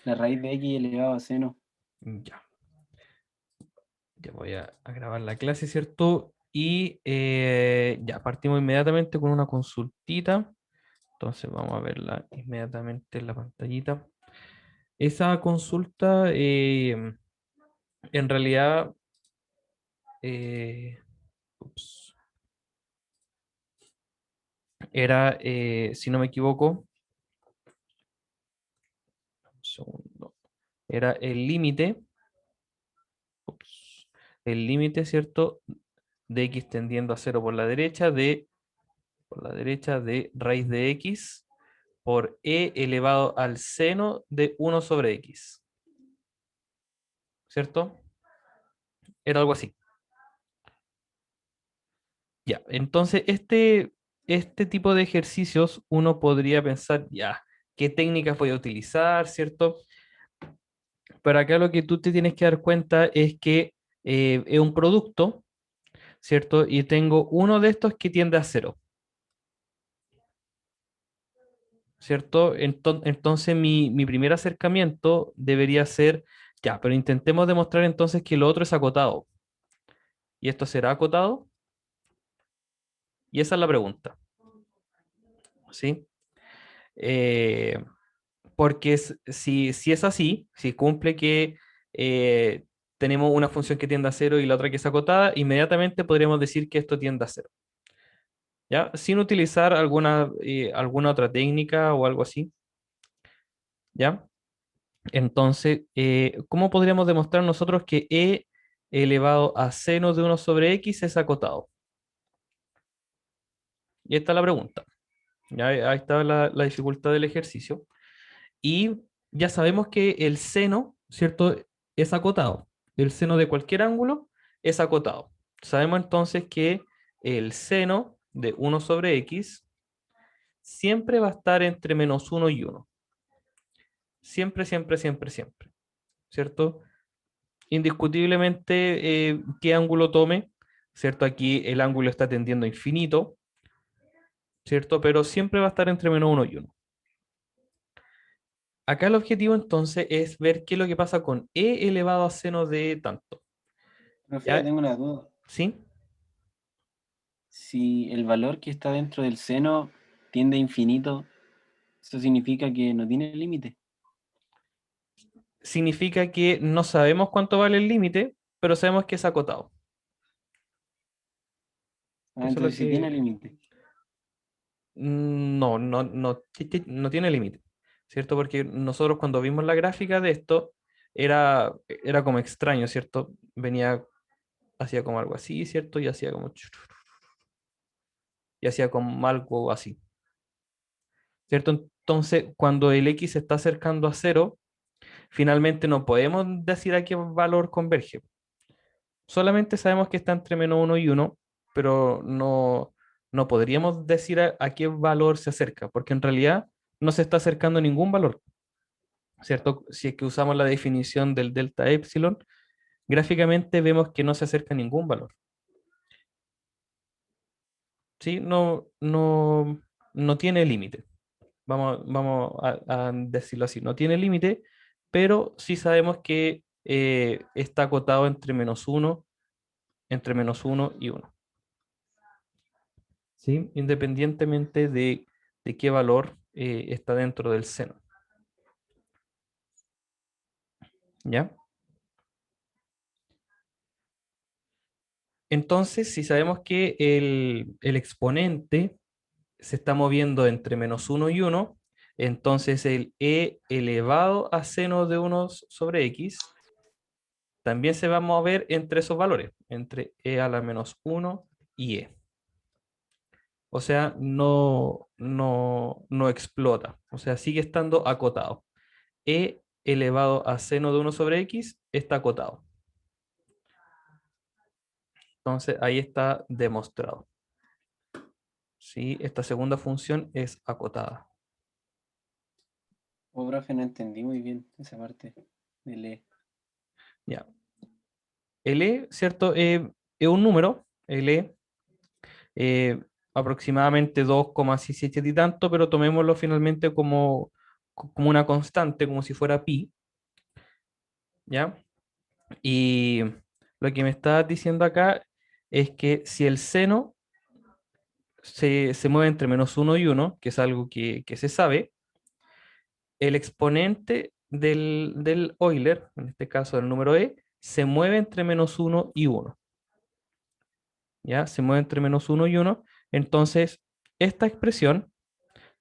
La raíz de x elevado a seno. Ya, ya voy a grabar la clase, ¿cierto? Y ya, partimos inmediatamente con una consultita. Entonces vamos a verla inmediatamente en la pantallita. Esa consulta, en realidad, eh, ups, era, si no me equivoco, un segundo, era ups, el límite, ¿cierto? De x tendiendo a cero por la derecha de raíz de x por e elevado al seno de 1/x, ¿cierto? Era algo así. Ya, entonces este tipo de ejercicios uno podría pensar, ya, ¿qué técnicas voy a utilizar, ¿cierto? Pero acá lo que tú te tienes que dar cuenta es que es un producto, ¿cierto? Y tengo uno de estos que tiende a cero, ¿cierto? Entonces mi primer acercamiento debería ser, ya, pero intentemos demostrar entonces que lo otro es acotado. ¿Y esto será acotado? Y esa es la pregunta, ¿sí? Eh, Porque si es así, si cumple que eh, tenemos una función que tiende a cero y la otra que es acotada, inmediatamente podríamos decir que esto tiende a cero, ¿ya? Sin utilizar alguna otra técnica o algo así, ¿ya? Entonces, ¿cómo podríamos demostrar nosotros que e elevado a seno de 1/x es acotado? Y esta es la pregunta, ¿ya? Ahí está la dificultad del ejercicio. Y ya sabemos que el seno, ¿cierto? Es acotado. El seno de cualquier ángulo es acotado. Sabemos entonces que el seno de 1/x siempre va a estar entre -1 y 1. Siempre, siempre, siempre, siempre. ¿Cierto? Indiscutiblemente, qué ángulo tome, ¿cierto? Aquí el ángulo está tendiendo a infinito, ¿cierto? Pero siempre va a estar entre -1 y 1. Acá el objetivo entonces es ver qué es lo que pasa con e elevado a seno de tanto. Profe, yo ¿Ya? tengo una duda. ¿Sí? Si el valor que está dentro del seno tiende a infinito, eso significa que no tiene límite. Significa que no sabemos cuánto vale el límite, pero sabemos que es acotado. Ah, Eso es lo entonces sí tiene que... límite. No tiene límite, ¿cierto? Porque nosotros cuando vimos la gráfica de esto, era como extraño, ¿cierto? Hacía como algo así, ¿cierto? Y hacía como... Y hacía como algo así, ¿cierto? Entonces, cuando el x se está acercando a cero, finalmente no podemos decir a qué valor converge. Solamente sabemos que está entre -1 y 1, pero no podríamos decir a qué valor se acerca, porque en realidad no se está acercando a ningún valor, ¿cierto? Si es que usamos la definición del delta epsilon, gráficamente vemos que no se acerca a ningún valor, ¿sí? No tiene límite, vamos a decirlo así, no tiene límite, pero sí sabemos que está acotado entre -1 y 1. ¿Sí? Independientemente de qué valor está dentro del seno. ¿Ya? Entonces, si sabemos que el exponente se está moviendo entre -1 y 1, entonces el e elevado a seno de 1/x también se va a mover entre esos valores, entre e a la -1 y e. O sea, no explota, o sea, sigue estando acotado. E elevado a seno de 1/x está acotado. Entonces ahí está demostrado. ¿Sí? Esta segunda función es acotada. Oh, profe, no entendí muy bien esa parte del E. Ya. El E, ¿cierto? Es un número, el E, eh, aproximadamente 2,17 y tanto, pero tomémoslo finalmente como una constante, como si fuera pi. ¿ya? Y lo que me está diciendo acá es que si el seno se mueve entre -1 y 1, que es algo que se sabe, el exponente del Euler, en este caso del número e, se mueve entre -1 y 1. ¿Ya? Se mueve entre -1 y 1. Entonces, esta expresión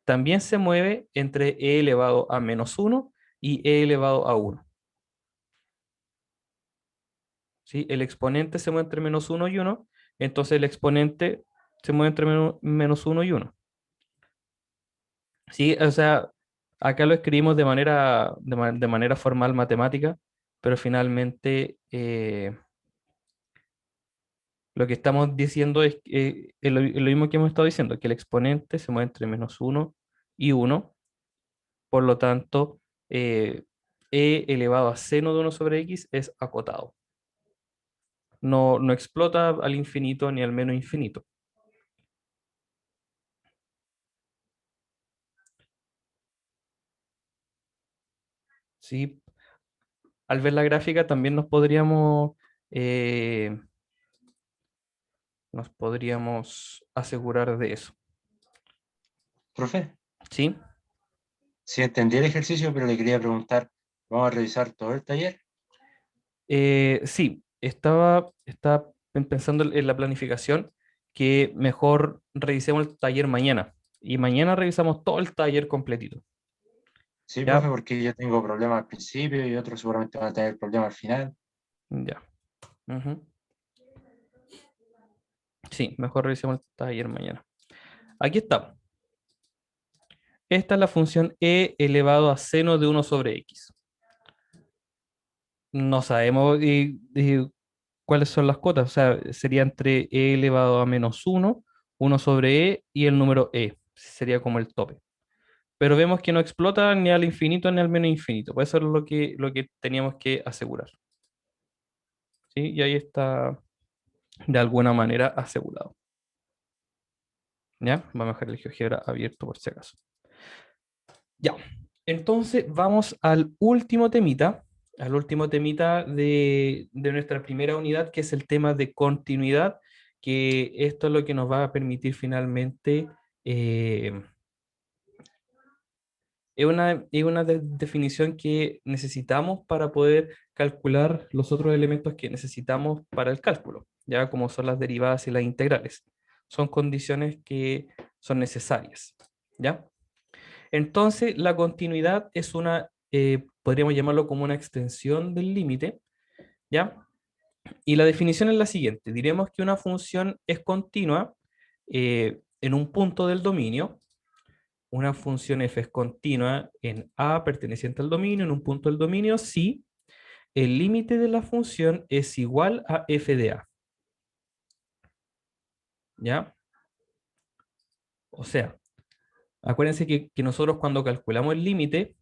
también se mueve entre e elevado a -1 y e elevado a 1. ¿Sí? El exponente se mueve entre -1 y 1, entonces el exponente se mueve entre -1 y 1. Sí, o sea, acá lo escribimos de manera formal matemática, pero finalmente lo que estamos diciendo es lo mismo que hemos estado diciendo, que el exponente se mueve entre -1 y 1, por lo tanto, e elevado a seno de 1/x es acotado. No explota al infinito ni al menos infinito. ¿Sí? Al ver la gráfica también eh, nos podríamos asegurar de eso. Profe, ¿Sí? sí entendí el ejercicio, pero le quería preguntar, ¿vamos a revisar todo el taller? Sí, estaba pensando en la planificación, que mejor revisemos el taller mañana. Y mañana revisamos todo el taller completito. Sí, profe, ¿Ya? porque yo tengo problemas al principio y otros seguramente van a tener problemas al final. Ya. Ujú. Sí, mejor revisemos el taller mañana. Aquí está. Esta es la función e elevado a seno de 1/x. No sabemos cuáles son las cotas. O sea, sería entre e elevado a -1, 1/e y el número e. Sería como el tope. Pero vemos que no explota ni al infinito ni al menos infinito. Pues eso es lo que teníamos que asegurar. ¿Sí? Y ahí está de alguna manera asegurado. ¿Ya? Vamos a dejar el GeoGebra abierto por si acaso. Ya. Entonces vamos al último temita de nuestra primera unidad, que es el tema de continuidad, que esto es lo que nos va a permitir finalmente es una definición que necesitamos para poder calcular los otros elementos que necesitamos para el cálculo, ya como son las derivadas y las integrales. Son condiciones que son necesarias, ¿ya? Entonces, la continuidad es podríamos llamarlo como una extensión del límite, ¿ya? Y la definición es la siguiente. Diremos que una función es continua en un punto del dominio. Una función f es continua en A perteneciente al dominio, en un punto del dominio, si el límite de la función es igual a f de A. ¿Ya? O sea, acuérdense que nosotros cuando calculamos el límite,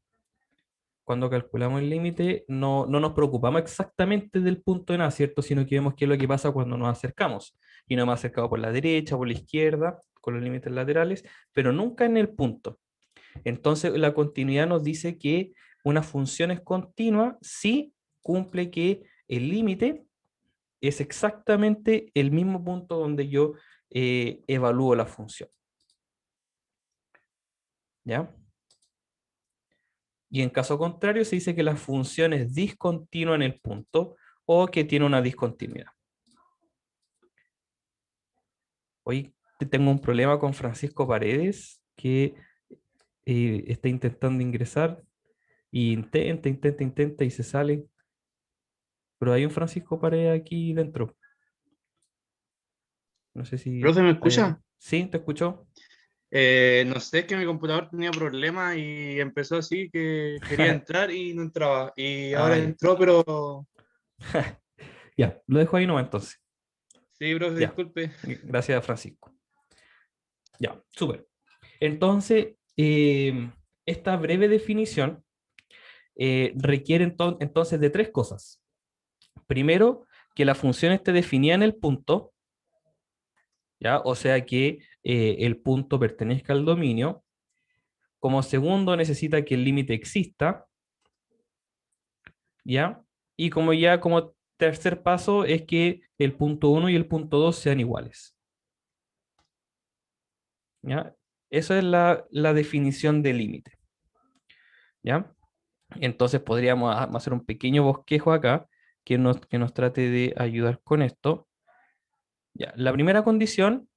no nos preocupamos exactamente del punto en A, ¿cierto? Sino que vemos qué es lo que pasa cuando nos acercamos. Y nos hemos acercado por la derecha, por la izquierda, con los límites laterales, pero nunca en el punto. Entonces, la continuidad nos dice que una función es continua si cumple que el límite es exactamente el mismo punto donde yo evalúo la función. ¿Ya? Y en caso contrario, se dice que la función es discontinua en el punto o que tiene una discontinuidad. Hoy tengo un problema con Francisco Paredes, que está intentando ingresar y intenta y se sale. Pero hay un Francisco Paredes aquí dentro. No sé si Profe, ¿me hay escucha? alguien. ¿Sí? ¿Te escuchó? No sé, es que mi computador tenía problemas y empezó así que quería entrar y no entraba. Y ahora Ay, entró, pero ya, lo dejo ahí nomás entonces. sí, profe, Ya, disculpe. gracias a Francisco. Ya, súper. Entonces, esta breve definición requiere entonces de tres cosas. Primero, que la función esté definida en el punto, ¿ya? O sea que el punto pertenezca al dominio. Como segundo, necesita que el límite exista, ¿ya? Y como tercer paso es que el punto 1 y el punto 2 sean iguales. ¿Ya? Eso es la definición de límite. ¿Ya? Entonces podríamos hacer un pequeño bosquejo acá que nos trate de ayudar con esto. Ya, la primera condición,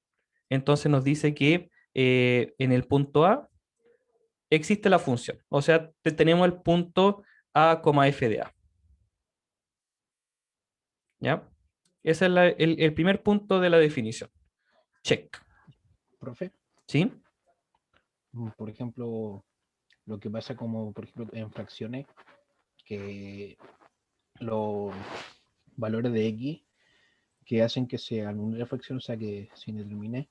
entonces nos dice que en el punto A existe la función. O sea, tenemos el punto A, f de A. ¿Ya? Ese es el primer punto de la definición. Check. Profe, ¿Sí? por ejemplo, lo que pasa como, por ejemplo, en fracciones, que los valores de X que hacen que se anule la fracción, o sea, que se indetermine,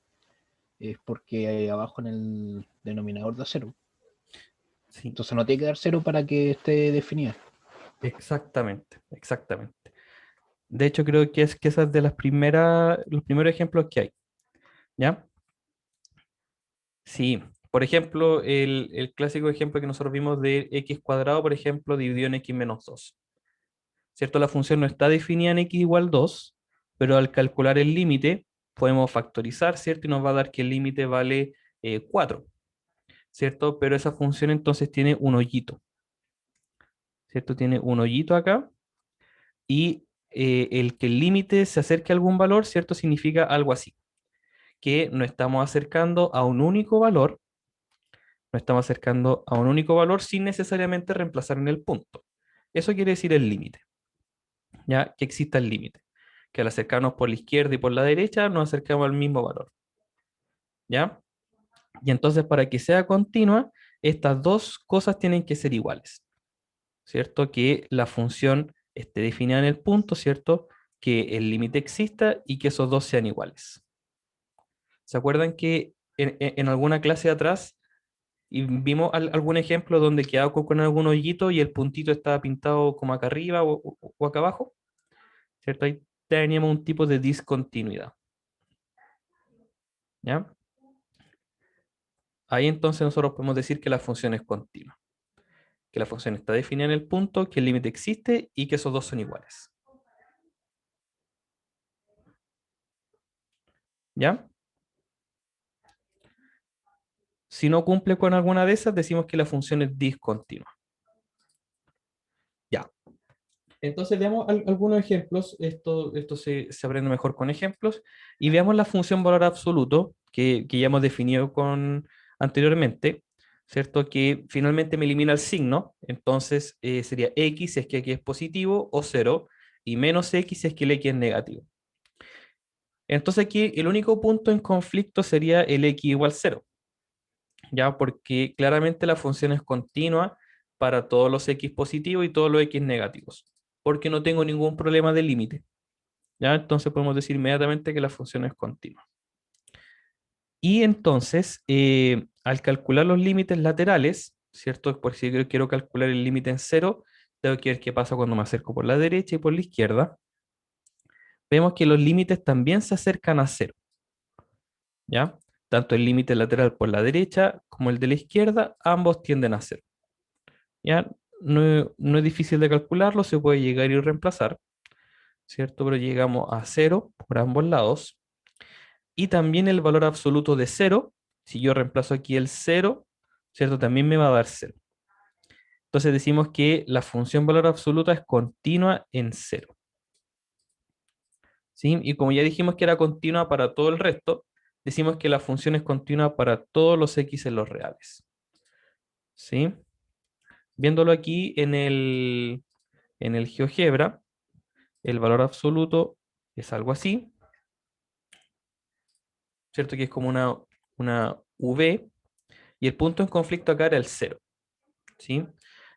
es porque abajo en el denominador da cero. Sí, Entonces no tiene que dar cero para que esté definida. exactamente, exactamente. De hecho, creo que esa es de los primeros ejemplos que hay. ¿Ya? Sí. Por ejemplo, el clásico ejemplo que nosotros vimos de x cuadrado, por ejemplo, dividido en x menos 2. ¿Cierto? La función no está definida en x igual 2, pero al calcular el límite podemos factorizar, ¿cierto? Y nos va a dar que el límite vale 4, ¿cierto? Pero esa función entonces tiene un hoyito, ¿cierto? Tiene un hoyito acá y el que el límite se acerque a algún valor, ¿cierto? Significa algo así, que nos estamos acercando a un único valor, nos estamos acercando a un único valor sin necesariamente reemplazar en el punto. Eso quiere decir el límite, ¿ya? Que exista el límite. Que al acercarnos por la izquierda y por la derecha nos acercamos al mismo valor, ¿ya? Y entonces para que sea continua, estas dos cosas tienen que ser iguales, ¿cierto? Que la función esté definida en el punto, ¿cierto? Que el límite exista y que esos dos sean iguales. ¿Se acuerdan que en alguna clase atrás y vimos algún ejemplo donde quedaba con algún hoyito y el puntito estaba pintado como acá arriba o acá abajo? ¿Cierto? Ahí teníamos un tipo de discontinuidad. ¿Ya? Ahí entonces nosotros podemos decir que la función es continua, que la función está definida en el punto, que el límite existe y que esos dos son iguales. ¿Ya? Si no cumple con alguna de esas, decimos que la función es discontinua. Ya. Entonces veamos algunos ejemplos. Esto se aprende mejor con ejemplos. Y veamos la función valor absoluto que ya hemos definido anteriormente, ¿cierto? Que finalmente me elimina el signo. Entonces sería x si es que x es positivo o 0 y menos x si es que el x es negativo. Entonces aquí el único punto en conflicto sería el x igual 0, ¿ya? Porque claramente la función es continua para todos los x positivos y todos los x negativos, porque no tengo ningún problema de límite, ¿ya? Entonces podemos decir inmediatamente que la función es continua. Y entonces, al calcular los límites laterales, ¿cierto? Por si yo quiero calcular el límite en 0, tengo que ver qué pasa cuando me acerco por la derecha y por la izquierda. Vemos que los límites también se acercan a 0, ¿ya? Tanto el límite lateral por la derecha como el de la izquierda, ambos tienden a 0. ¿Ya? No es difícil de calcularlo, se puede llegar y reemplazar, ¿cierto? Pero llegamos a 0 por ambos lados. Y también el valor absoluto de 0, si yo reemplazo aquí el 0, ¿cierto? También me va a dar 0. Entonces decimos que la función valor absoluta es continua en 0. ¿Sí? Y como ya dijimos que era continua para todo el resto, decimos que la función es continua para todos los x en los reales. ¿Sí? Viéndolo aquí en el GeoGebra, el valor absoluto es algo así, ¿cierto? Que es como una V, y el punto en conflicto acá era el 0, ¿sí?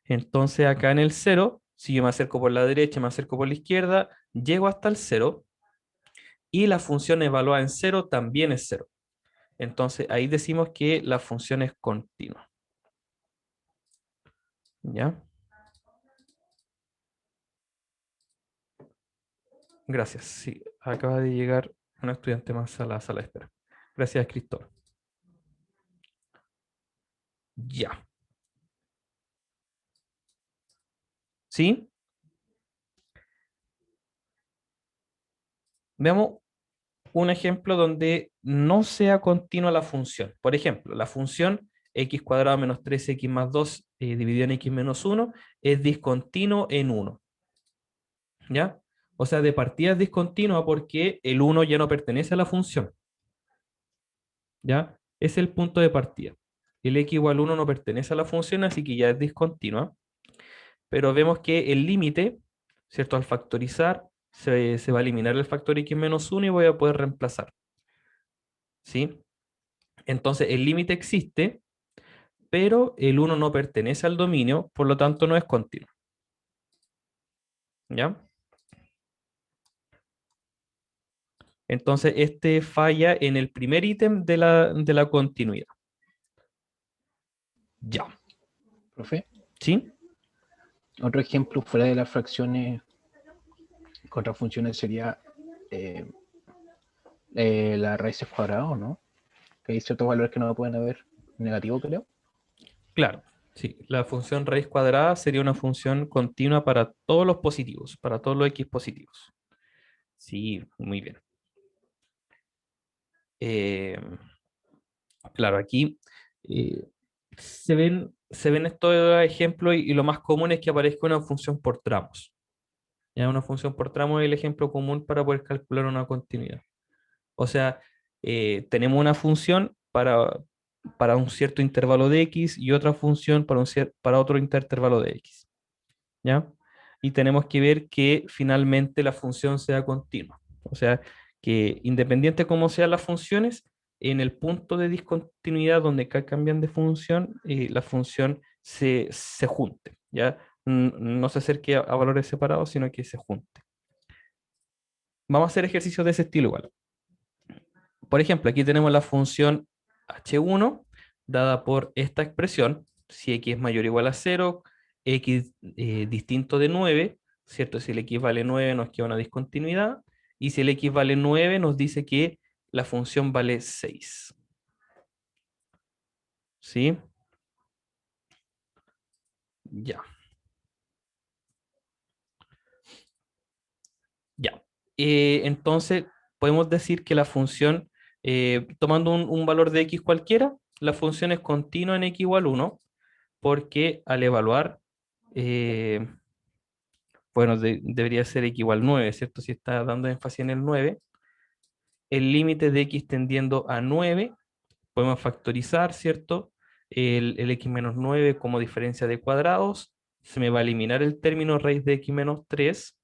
Entonces acá en el 0, si yo me acerco por la derecha, me acerco por la izquierda, llego hasta el 0, y la función evaluada en 0 también es 0. Entonces ahí decimos que la función es continua. ¿Ya? Gracias. Sí, acaba de llegar un estudiante más a la sala de espera. Gracias, Cristóbal. Ya. ¿Sí? Veamos un ejemplo donde no sea continua la función. Por ejemplo, la función x cuadrado menos 3x más 2 dividido en x menos 1 es discontinuo en 1. ¿Ya? O sea, de partida es discontinua porque el 1 ya no pertenece a la función. ¿Ya? Es el punto de partida. El x igual 1 no pertenece a la función, así que ya es discontinua. Pero vemos que el límite, ¿cierto? Al factorizar, se va a eliminar el factor x menos 1 y voy a poder reemplazar. ¿Sí? Entonces, el límite existe, pero el 1 no pertenece al dominio, por lo tanto no es continuo. ¿Ya? Entonces, este falla en el primer ítem de la continuidad. Ya. Profe, ¿Sí? otro ejemplo fuera de las fracciones con otras funciones sería eh, las raíces cuadradas, ¿no? Que hay ciertos valores que no pueden haber negativo, creo. Claro. Sí. La función raíz cuadrada sería una función continua para todos los positivos, para todos los x positivos. Sí, muy bien. Claro, aquí se ven estos ejemplos y lo más común es que aparezca una función por tramos. Ya una función por tramo es el ejemplo común para poder calcular una continuidad. O sea, tenemos una función para un cierto intervalo de x y otra función para otro intervalo de x. ¿Ya? Y tenemos que ver que finalmente la función sea continua. O sea, que independiente cómo sean las funciones, en el punto de discontinuidad donde cambian de función, la función se junte. ¿Ya? No se acerque a valores separados, sino que se junte. Vamos a hacer ejercicios de ese estilo igual. Por ejemplo, aquí tenemos la función h1 dada por esta expresión, si x es mayor o igual a 0, x distinto de 9, ¿cierto? Si el x vale 9 nos queda una discontinuidad, y si el x vale 9 nos dice que la función vale 6. ¿Sí? Ya. Ya. Entonces, podemos decir que la función, tomando un valor de x cualquiera, la función es continua en x igual 1, porque al evaluar, eh, bueno, debería ser x igual 9, ¿cierto? Si está dando énfasis en el 9, el límite de x tendiendo a 9, podemos factorizar, ¿cierto? El x menos 9 como diferencia de cuadrados, se me va a eliminar el término raíz de x menos 3,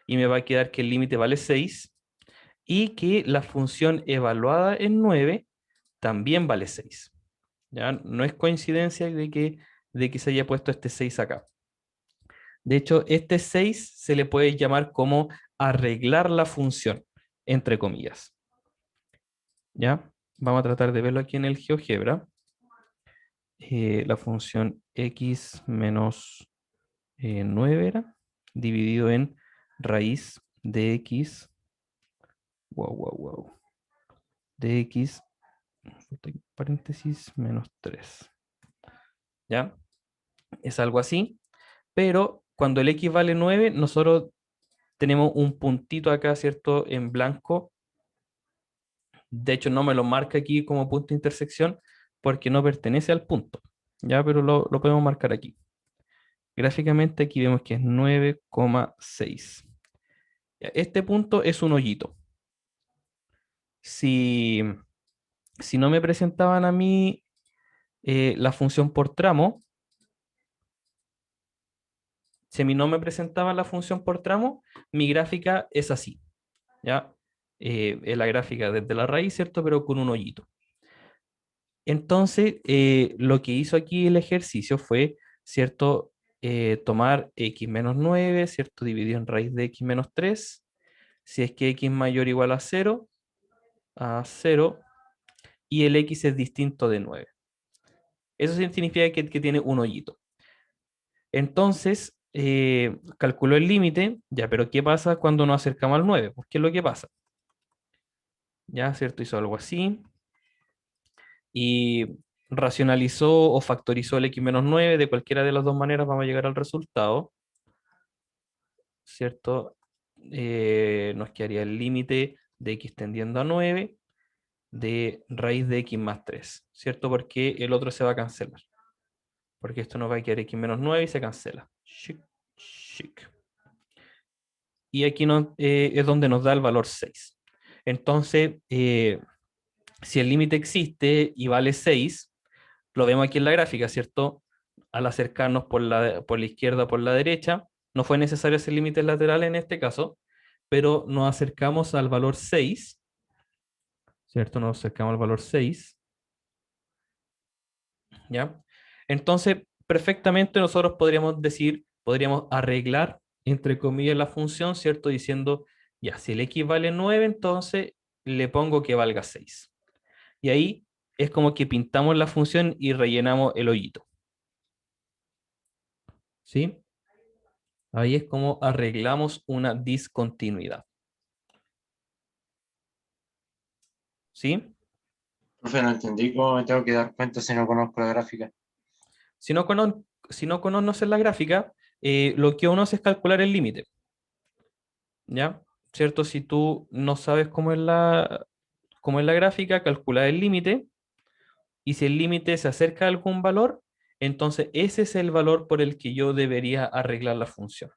y me va a quedar que el límite vale 6, y que la función evaluada en 9 también vale 6. ¿Ya? No es coincidencia de que se haya puesto este 6 acá. De hecho, este 6 se le puede llamar como arreglar la función, entre comillas. ¿Ya? Vamos a tratar de verlo aquí en el GeoGebra. La función x menos 9 era, dividido en raíz de x, de x, paréntesis, menos 3. ¿Ya? Es algo así, pero cuando el x vale 9, nosotros tenemos un puntito acá, ¿cierto? En blanco. De hecho, no me lo marca aquí como punto de intersección porque no pertenece al punto. Ya, pero lo podemos marcar aquí. Gráficamente aquí vemos que es 9,6. Este punto es un hoyito. Si no me presentaban a mí la función por tramo, si a mí no me presentaban la función por tramo, mi gráfica es así. ¿Ya? Es la gráfica desde la raíz, ¿cierto? Pero con un hoyito. Entonces, lo que hizo aquí el ejercicio fue, ¿cierto? Tomar x menos 9, ¿cierto? Dividido en raíz de x menos 3. Si es que x mayor o igual a 0, y el x es distinto de 9. Eso significa que tiene un hoyito. Entonces, calculó el límite, ya, pero ¿qué pasa cuando nos acercamos al 9? Pues, ¿qué es lo que pasa? Ya, ¿cierto? Hizo algo así. Y racionalizó o factorizó el x menos 9, de cualquiera de las dos maneras vamos a llegar al resultado, ¿cierto? nos quedaría el límite de x tendiendo a 9 de raíz de x más 3, ¿cierto? Porque el otro se va a cancelar. Porque esto nos va a quedar x menos 9 y se cancela. Chic, chic. Y aquí es donde nos da el valor 6. Entonces, si el límite existe y vale 6, lo vemos aquí en la gráfica, ¿cierto? Al acercarnos por la izquierda o por la derecha, no fue necesario hacer límites laterales en este caso, pero nos acercamos al valor 6, ¿cierto? Nos acercamos al valor 6, ¿ya? Entonces, perfectamente nosotros podríamos decir, podríamos arreglar, entre comillas, la función, ¿cierto? Diciendo, ya, si el x vale 9, entonces le pongo que valga 6. Y ahí es como que pintamos la función y rellenamos el hoyito. ¿Sí? Ahí es como arreglamos una discontinuidad. ¿Sí? Profe, no entendí cómo me tengo que dar cuenta si no conozco la gráfica. Si no conoces la gráfica, lo que uno hace es calcular el límite. ¿Ya? ¿Cierto? Si tú no sabes cómo es la gráfica, calcula el límite. Y si el límite se acerca a algún valor, entonces ese es el valor por el que yo debería arreglar la función.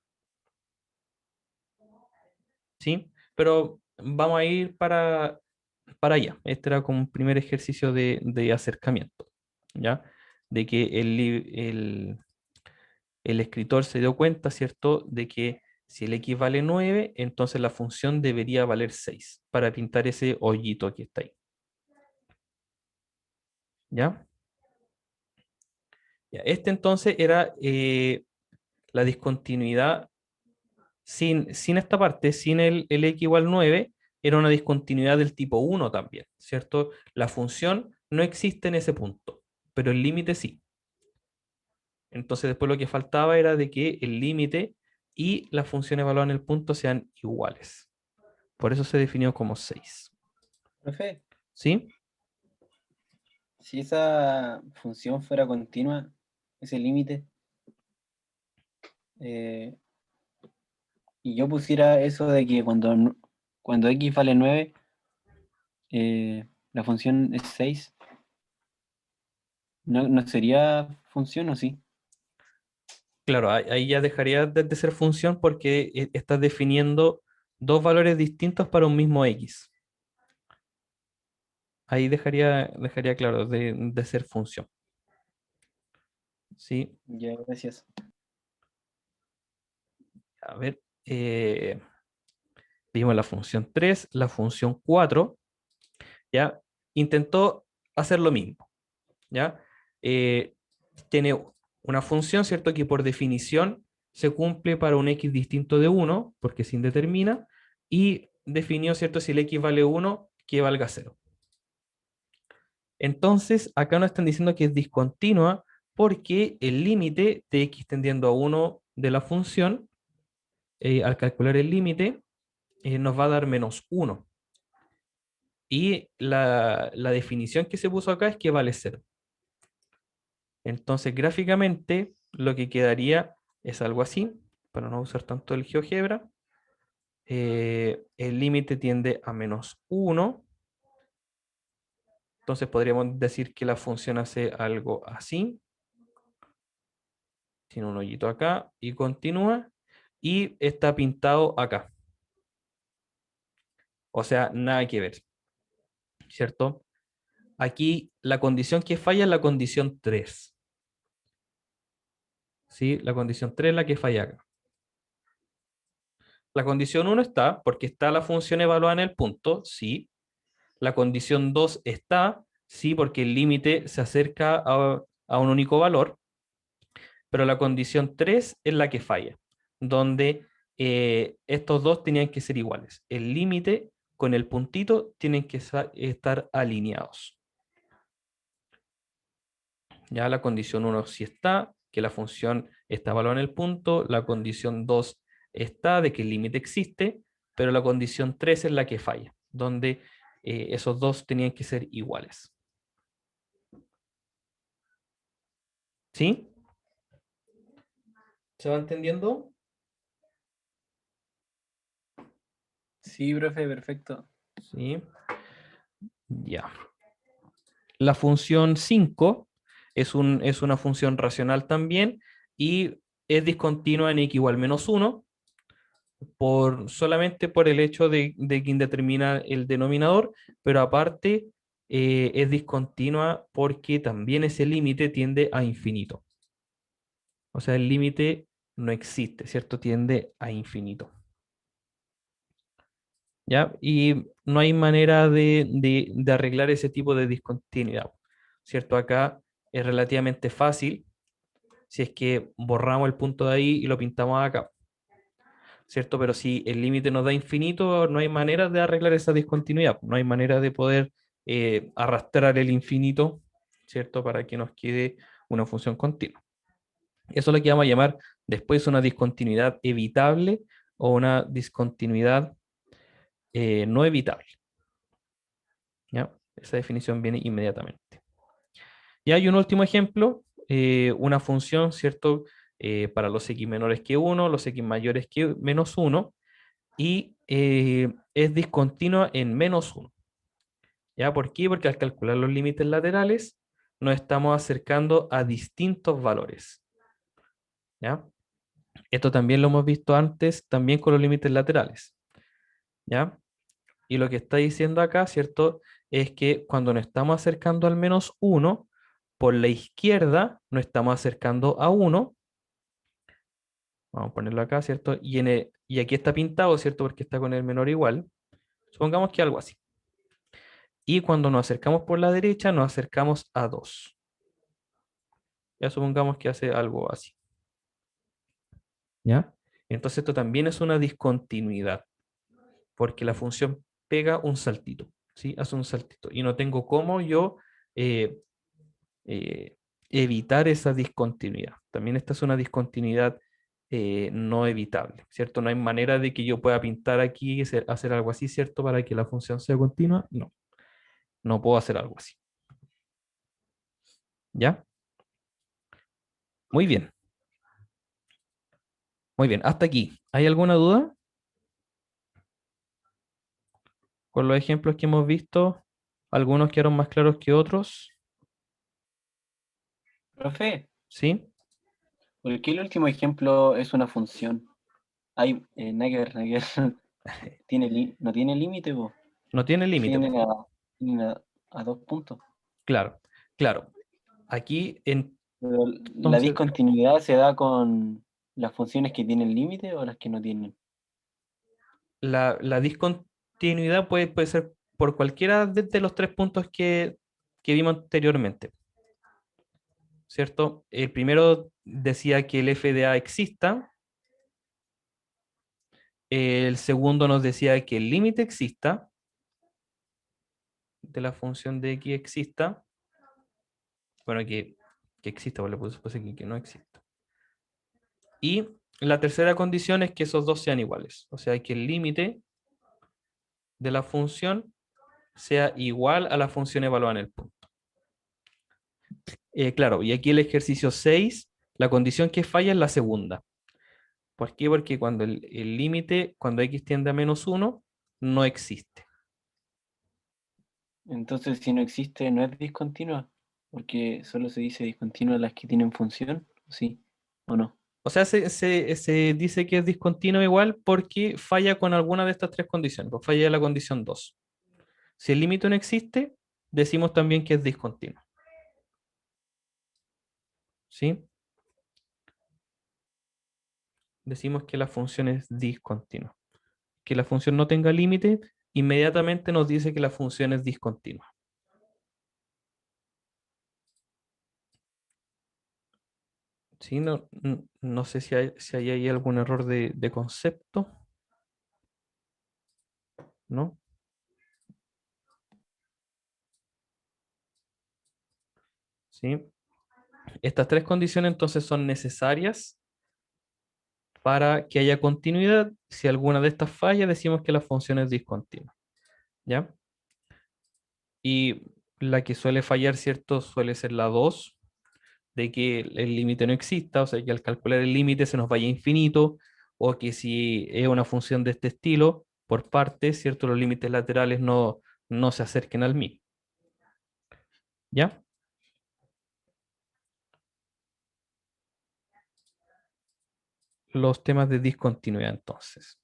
¿Sí? Pero vamos a ir para allá. Este era como un primer ejercicio de acercamiento, ¿ya? De que el escritor se dio cuenta, ¿cierto?, de que si el x vale 9, entonces la función debería valer 6 para pintar ese hoyito que está ahí. ¿Ya? Ya, este entonces era la discontinuidad sin esta parte, sin el x igual 9, era una discontinuidad del tipo 1 también, ¿cierto? La función no existe en ese punto, pero el límite sí. Entonces después lo que faltaba era de que el límite y la función evaluada en el punto sean iguales. Por eso se definió como 6. Profe, ¿Sí? si esa función fuera continua, ese límite, eh, y yo pusiera eso de que cuando x vale 9, la función es 6, ¿no sería función o sí? Claro, ahí ya dejaría de ser función porque estás definiendo dos valores distintos para un mismo x. Ahí dejaría claro de ser función. ¿Sí? Ya, gracias. A ver, vimos la función 3, la función 4, ¿ya? Intentó hacer lo mismo, ¿ya? Tiene una función, ¿cierto? Que por definición se cumple para un x distinto de 1, porque se indetermina, y definió, ¿cierto? Si el x vale 1, que valga 0. Entonces, acá nos están diciendo que es discontinua porque el límite de x tendiendo a 1 de la función, al calcular el límite, nos va a dar menos 1. Y la definición que se puso acá es que vale 0. Entonces, gráficamente, lo que quedaría es algo así, para no usar tanto el GeoGebra. El límite tiende a menos 1. Entonces, podríamos decir que la función hace algo así. Tiene un hoyito acá y continúa. Y está pintado acá. O sea, nada que ver. ¿Cierto? Aquí la condición que falla es la condición 3. ¿Sí? La condición 3 es la que falla acá. La condición 1 está porque está la función evaluada en el punto, sí. La condición 2 está, sí, porque el límite se acerca a un único valor. Pero la condición 3 es la que falla, donde estos dos tenían que ser iguales. El límite con el puntito tienen que estar alineados. Ya la condición 1 sí está, que la función está evaluada en el punto. La condición 2 está, de que el límite existe, pero la condición 3 es la que falla, donde esos dos tenían que ser iguales. ¿Sí? ¿Se va entendiendo? Sí, profe, perfecto. ¿Sí? Ya. La función 5 es una función racional también y es discontinua en x igual menos 1 solamente por el hecho de que indetermina el denominador, pero aparte es discontinua porque también ese límite tiende a infinito. O sea, el límite no existe, ¿cierto? Tiende a infinito. ¿Ya? Y no hay manera de arreglar ese tipo de discontinuidad, ¿cierto? Acá es relativamente fácil si es que borramos el punto de ahí y lo pintamos acá, ¿cierto? Pero si el límite nos da infinito, no hay manera de arreglar esa discontinuidad, no hay manera de poder arrastrar el infinito, ¿cierto? Para que nos quede una función continua. Eso es lo que vamos a llamar después una discontinuidad evitable o una discontinuidad no evitable. ¿Ya? Esa definición viene inmediatamente. Y hay un último ejemplo, una función, ¿cierto? Para los x menores que 1, los x mayores que menos 1, y es discontinua en menos 1. ¿Ya? ¿Por qué? Porque al calcular los límites laterales nos estamos acercando a distintos valores. ¿Ya? Esto también lo hemos visto antes, también con los límites laterales. ¿Ya? Y lo que está diciendo acá, ¿cierto? Es que cuando nos estamos acercando al menos 1, por la izquierda nos estamos acercando a 1. Vamos a ponerlo acá, ¿cierto? Y aquí está pintado, ¿cierto? Porque está con el menor igual. Supongamos que algo así. Y cuando nos acercamos por la derecha, nos acercamos a 2. Ya supongamos que hace algo así. ¿Ya? Entonces esto también es una discontinuidad, porque la función pega un saltito, ¿sí? Hace un saltito. Y no tengo cómo yo eh, evitar esa discontinuidad. También esta es una discontinuidad no evitable, ¿cierto? No hay manera de que yo pueda pintar aquí y hacer algo así, ¿cierto? Para que la función sea continua. No, no puedo hacer algo así. ¿Ya? Muy bien. Muy bien, hasta aquí. ¿Hay alguna duda con los ejemplos que hemos visto? Algunos quedaron más claros que otros. Profe, ¿Sí? ¿por qué el último ejemplo es una función? Hay, nada que ver, nada que ver. No tiene límite, po. No tiene límite, po. Tienen a 2 puntos. Claro, claro. Aquí, Pero la entonces, discontinuidad se da con las funciones que tienen límite o las que no tienen. la discontinuidad puede ser por cualquiera de los tres puntos que vimos anteriormente, ¿cierto? El primero decía que el f de a exista. El segundo nos decía que el límite exista, de la función de x exista. Bueno, que exista, pues le puse aquí que no exista. Y la tercera condición es que esos dos sean iguales. O sea, que el límite de la función sea igual a la función evaluada en el punto. Claro, y aquí el ejercicio 6, la condición que falla es la segunda. ¿Por qué? Porque cuando el límite, cuando x tiende a menos 1, no existe. Entonces, si no existe, no es discontinua, porque solo se dice discontinua las que tienen función, ¿sí o no? O sea, se dice que es discontinuo igual porque falla con alguna de estas tres condiciones. Pues falla la condición 2. Si el límite no existe, decimos también que es discontinuo. ¿Sí? Decimos que la función es discontinua. Que la función no tenga límite, inmediatamente nos dice que la función es discontinua. ¿Sí? No sé si hay ahí algún error de concepto. ¿No? ¿Sí? Estas tres condiciones entonces son necesarias para que haya continuidad. Si alguna de estas falla, decimos que la función es discontinua. ¿Ya? Y la que suele fallar, ¿cierto? Suele ser la 2, de que el límite no exista, o sea, que al calcular el límite se nos vaya a infinito, o que si es una función de este estilo, por partes, ¿cierto? Los límites laterales no se acerquen al mismo. ¿Ya? Los temas de discontinuidad entonces.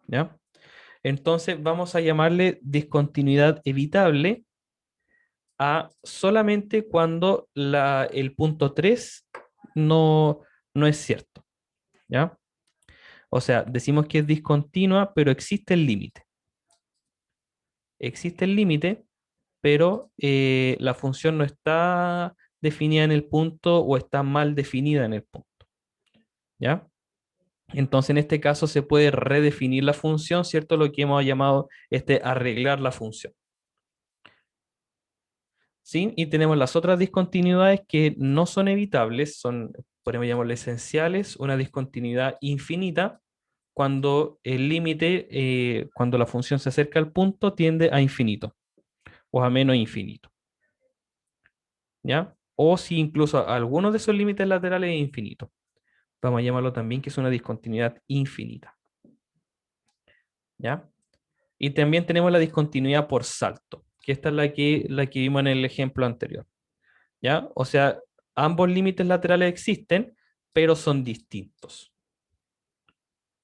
¿Ya? Entonces vamos a llamarle discontinuidad evitable a solamente cuando el punto 3 no es cierto. ¿Ya? O sea, decimos que es discontinua, pero existe el límite. Existe el límite, pero la función no está definida en el punto o está mal definida en el punto. ¿Ya? Entonces, en este caso se puede redefinir la función, ¿cierto? Lo que hemos llamado arreglar la función. ¿Sí? Y tenemos las otras discontinuidades que no son evitables, podemos llamarle esenciales, una discontinuidad infinita, cuando el límite, cuando la función se acerca al punto, tiende a infinito o a menos infinito. ¿Ya? O si incluso alguno de esos límites laterales es infinito. Vamos a llamarlo también que es una discontinuidad infinita. ¿Ya? Y también tenemos la discontinuidad por salto, que esta es la que vimos en el ejemplo anterior. ¿Ya? O sea, ambos límites laterales existen, pero son distintos.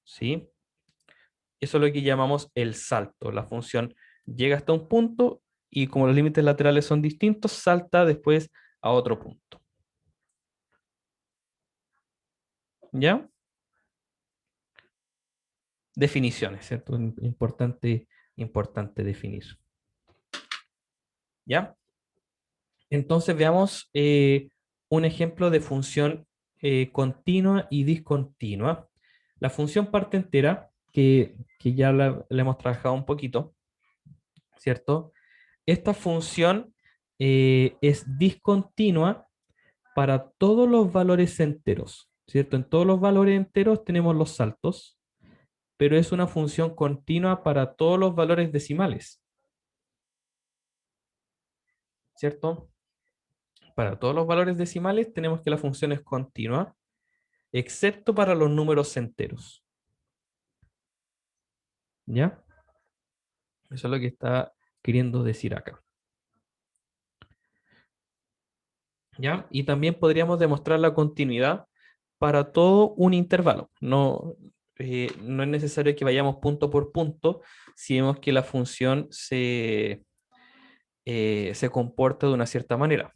¿Sí? Eso es lo que llamamos el salto. La función llega hasta un punto y como los límites laterales son distintos, salta después a otro punto. ¿Ya? Definiciones, ¿cierto? Importante definir. ¿Ya? Entonces veamos un ejemplo de función continua y discontinua. La función parte entera, que ya la hemos trabajado un poquito, ¿cierto? Esta función es discontinua para todos los valores enteros, ¿cierto? En todos los valores enteros tenemos los saltos, pero es una función continua para todos los valores decimales, ¿cierto? Para todos los valores decimales tenemos que la función es continua, excepto para los números enteros. ¿Ya? Eso es lo que está queriendo decir acá. ¿Ya? Y también podríamos demostrar la continuidad para todo un intervalo. No es necesario que vayamos punto por punto si vemos que la función se comporta de una cierta manera.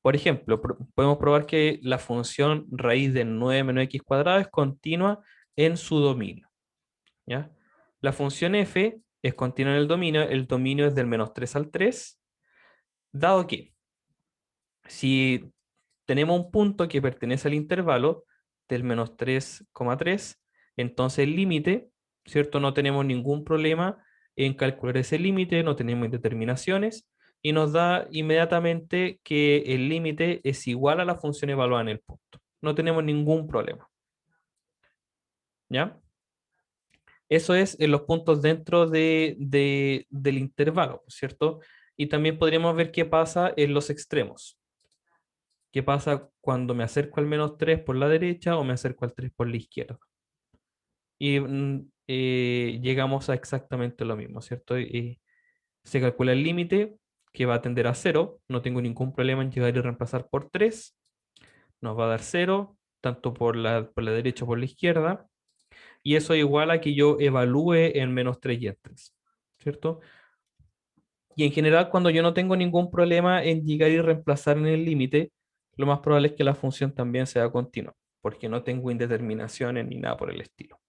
Por ejemplo, podemos probar que la función raíz de 9 menos x cuadrado es continua en su dominio. ¿Ya? La función f es continua en el dominio es del menos 3 al 3, dado que si tenemos un punto que pertenece al intervalo del menos 3,3, entonces el límite, ¿cierto? No tenemos ningún problema en calcular ese límite, no tenemos indeterminaciones, y nos da inmediatamente que el límite es igual a la función evaluada en el punto. No tenemos ningún problema. ¿Ya? Eso es en los puntos dentro del intervalo, ¿cierto? Y también podríamos ver qué pasa en los extremos. ¿Qué pasa cuando me acerco al menos 3 por la derecha o me acerco al 3 por la izquierda? Y llegamos a exactamente lo mismo, ¿cierto? Se calcula el límite que va a tender a 0. No tengo ningún problema en llegar y reemplazar por 3. Nos va a dar 0, tanto por la derecha o por la izquierda. Y eso es igual a que yo evalúe en menos 3 y en 3, ¿cierto? Y en general, cuando yo no tengo ningún problema en llegar y reemplazar en el límite, lo más probable es que la función también sea continua, porque no tengo indeterminaciones ni nada por el estilo.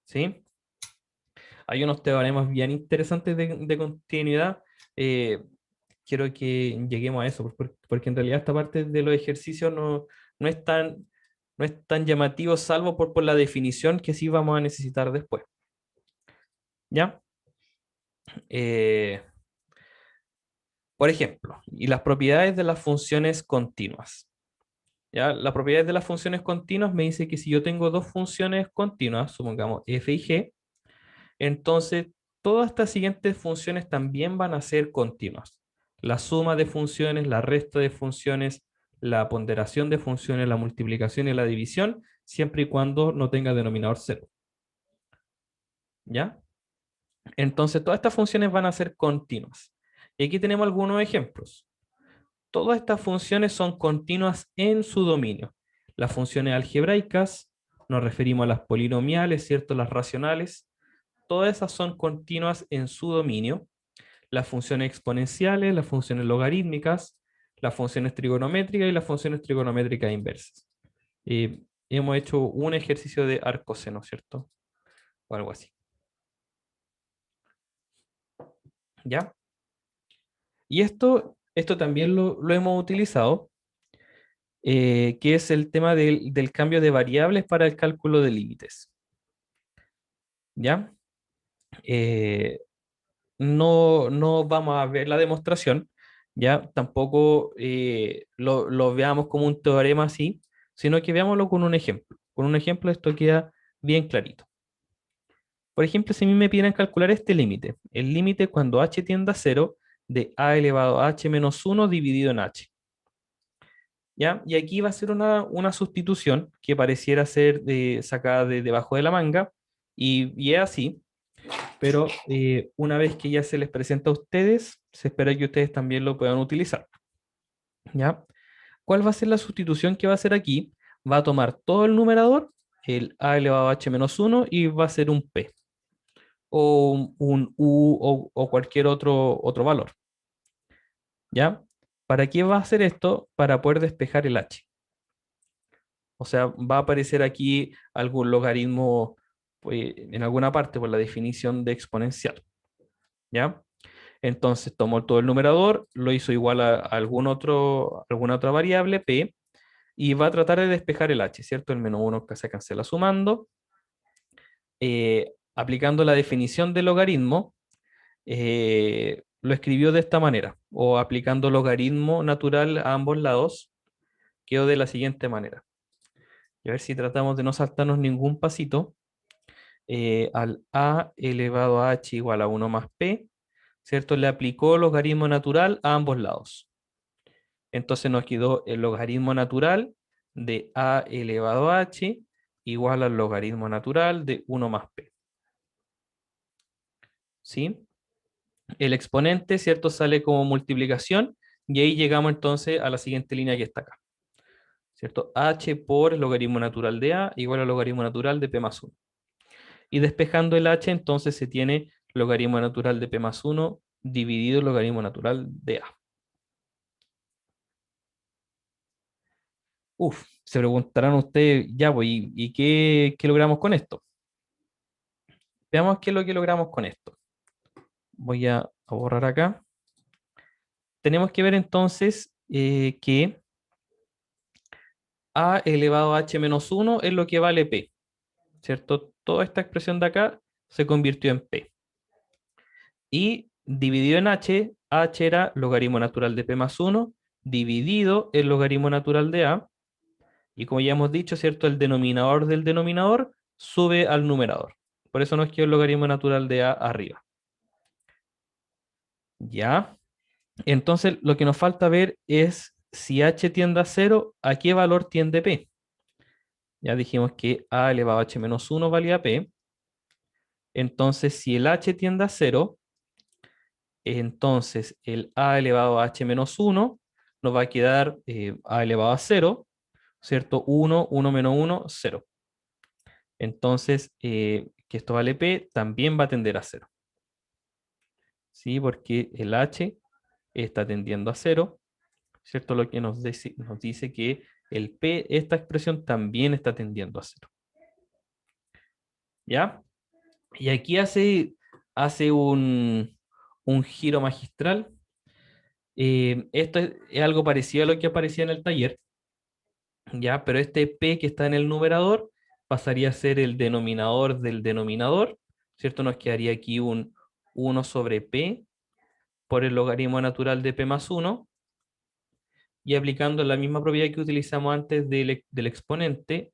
¿Sí? Hay unos teoremas bien interesantes de continuidad. Quiero que lleguemos a eso, porque en realidad esta parte de los ejercicios no es tan llamativo, salvo por la definición que sí vamos a necesitar después. ¿Ya? Por ejemplo, y las propiedades de las funciones continuas. ¿Ya? Las propiedades de las funciones continuas me dice que si yo tengo dos funciones continuas, supongamos f y g, entonces todas estas siguientes funciones también van a ser continuas. La suma de funciones, la resta de funciones, la ponderación de funciones, la multiplicación y la división, siempre y cuando no tenga denominador cero. ¿Ya? Entonces, todas estas funciones van a ser continuas. Y aquí tenemos algunos ejemplos. Todas estas funciones son continuas en su dominio. Las funciones algebraicas, nos referimos a las polinomiales, ¿cierto? Las racionales, todas esas son continuas en su dominio. Las funciones exponenciales, las funciones logarítmicas, las funciones trigonométricas y las funciones trigonométricas inversas. Hemos hecho un ejercicio de arcoseno, ¿cierto? O algo así. ¿Ya? Y esto también lo hemos utilizado, que es el tema del cambio de variables para el cálculo de límites. ¿Ya? No vamos a ver la demostración, ¿ya? Tampoco lo veamos como un teorema así, sino que veámoslo con un ejemplo. Con un ejemplo esto queda bien clarito. Por ejemplo, si a mí me piden calcular este límite, el límite cuando h tiende a 0 de a elevado a h menos 1 dividido en h. ¿Ya? Y aquí va a ser una sustitución que pareciera ser sacada de debajo de la manga, y es así, pero una vez que ya se les presenta a ustedes, se espera que ustedes también lo puedan utilizar. ¿Ya? ¿Cuál va a ser la sustitución que va a hacer aquí? Va a tomar todo el numerador, el a elevado a h menos 1, y va a ser un p, o un u, o cualquier otro valor. ¿Ya? ¿Para qué va a hacer esto? Para poder despejar el h. O sea, va a aparecer aquí algún logaritmo en alguna parte por la definición de exponencial. ¿Ya? Entonces tomó todo el numerador, lo hizo igual a alguna otra variable, p, y va a tratar de despejar el h, ¿cierto? El menos 1 que se cancela sumando. Aplicando la definición de logaritmo, lo escribió de esta manera, o aplicando logaritmo natural a ambos lados, quedó de la siguiente manera. Y a ver si tratamos de no saltarnos ningún pasito. Al a elevado a h igual a 1 más p, ¿cierto? Le aplicó logaritmo natural a ambos lados. Entonces nos quedó el logaritmo natural de a elevado a h igual al logaritmo natural de 1 más p. ¿Sí? El exponente, ¿cierto? Sale como multiplicación, y ahí llegamos entonces a la siguiente línea que está acá. ¿Cierto? H por el logaritmo natural de a igual al logaritmo natural de p más 1. Y despejando el h, entonces se tiene logaritmo natural de p más 1 dividido el logaritmo natural de a. Uf, se preguntarán ustedes, ya, pues, ¿y qué logramos con esto? Veamos qué es lo que logramos con esto. Voy a borrar acá. Tenemos que ver entonces que a elevado a h menos 1 es lo que vale p, ¿cierto? Toda esta expresión de acá se convirtió en p. Y dividido en h, h era logaritmo natural de p más 1, dividido el logaritmo natural de a. Y como ya hemos dicho, ¿cierto? El denominador del denominador sube al numerador. Por eso nos quedó el logaritmo natural de a arriba. ¿Ya? Entonces, lo que nos falta ver es si h tiende a 0, ¿a qué valor tiende p? Ya dijimos que a elevado a h menos 1 valía p. Entonces, si el h tiende a 0, entonces el a elevado a h menos 1 nos va a quedar a elevado a 0, ¿cierto? 1, 1 menos 1, 0. Entonces, que esto vale p, también va a tender a 0. ¿Sí? Porque el h está tendiendo a 0, ¿cierto? Lo que nos dice que el p, esta expresión también está tendiendo a 0. ¿Ya? Y aquí hace un giro magistral. Esto es algo parecido a lo que aparecía en el taller, ¿ya? Pero este p que está en el numerador pasaría a ser el denominador del denominador, ¿cierto? Nos quedaría aquí un 1 sobre p por el logaritmo natural de p más 1, y aplicando la misma propiedad que utilizamos antes del exponente,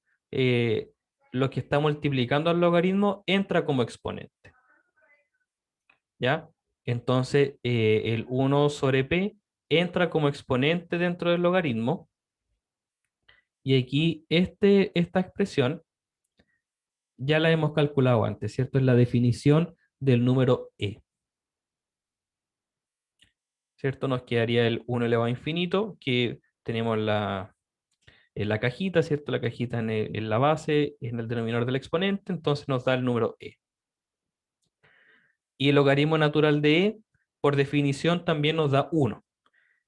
lo que está multiplicando al logaritmo entra como exponente. ¿Ya? Entonces, el 1 sobre p entra como exponente dentro del logaritmo, Y aquí esta expresión ya la hemos calculado antes, ¿cierto? Es la definición del número e, ¿cierto? Nos quedaría el 1 elevado a infinito, que tenemos en la cajita, ¿cierto? La cajita en la base, en el denominador del exponente, entonces nos da el número e. Y el logaritmo natural de e, por definición, también nos da 1.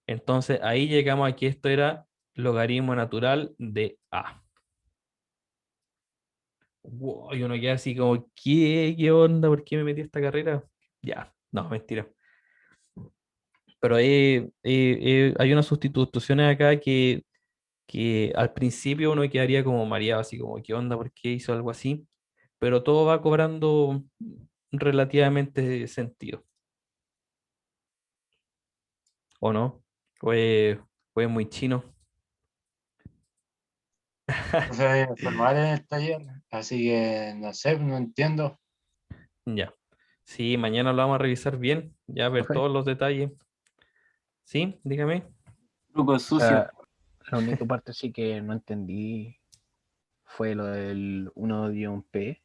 Entonces ahí llegamos a que esto era logaritmo natural de a. Wow, y uno queda así como, ¿qué onda? ¿Por qué me metí a esta carrera? Ya, no, mentira. Pero hay unas sustituciones acá que al principio uno quedaría como mareado, así como, ¿qué onda? ¿Por qué hizo algo así? Pero todo va cobrando relativamente sentido, ¿o no? Fue muy chino. Profe, formal en el taller, así que no sé, no entiendo. Ya. Sí, mañana lo vamos a revisar bien, ya ver Profe, todos los detalles. ¿Sí? Dígame. Truco o sucio. sea, la única parte sí que no entendí fue lo del 1-P.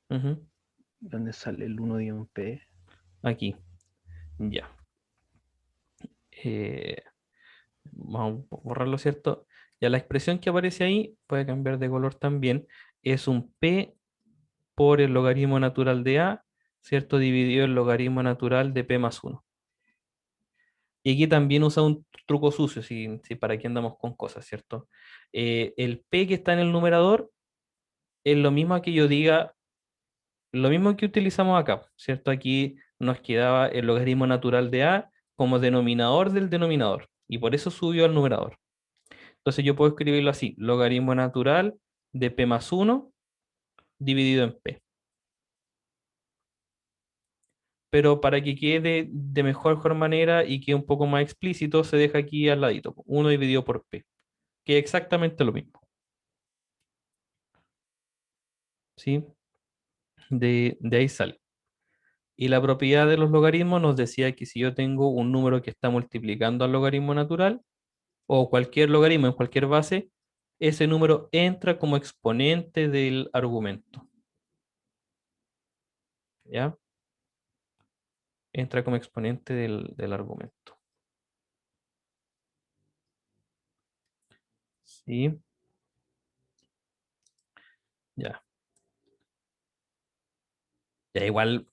Ujú. ¿Dónde sale el 1-P? Aquí. Ya. Eh, Vamos a borrarlo, ¿cierto? Ya la expresión que aparece ahí, puede cambiar de color también, es un P por el logaritmo natural de A, ¿cierto? Dividido el logaritmo natural de P más 1. Y aquí también usa un truco sucio, si para qué andamos con cosas, ¿cierto? El P que está en el numerador es lo mismo que yo diga, lo mismo que utilizamos acá, ¿cierto? Aquí nos quedaba el logaritmo natural de A como denominador del denominador, y por eso subió al numerador. Entonces yo puedo escribirlo así, logaritmo natural de P más 1 dividido en P. Pero para que quede de mejor manera y quede un poco más explícito, se deja aquí al ladito, 1 dividido por P, que es exactamente lo mismo. ¿Sí? De ahí sale. Y la propiedad de los logaritmos nos decía que si yo tengo un número que está multiplicando al logaritmo natural, o cualquier logaritmo en cualquier base, ese número entra como exponente del argumento. ¿Ya? Entra como exponente del argumento. ¿Sí? Ya. Ya igual,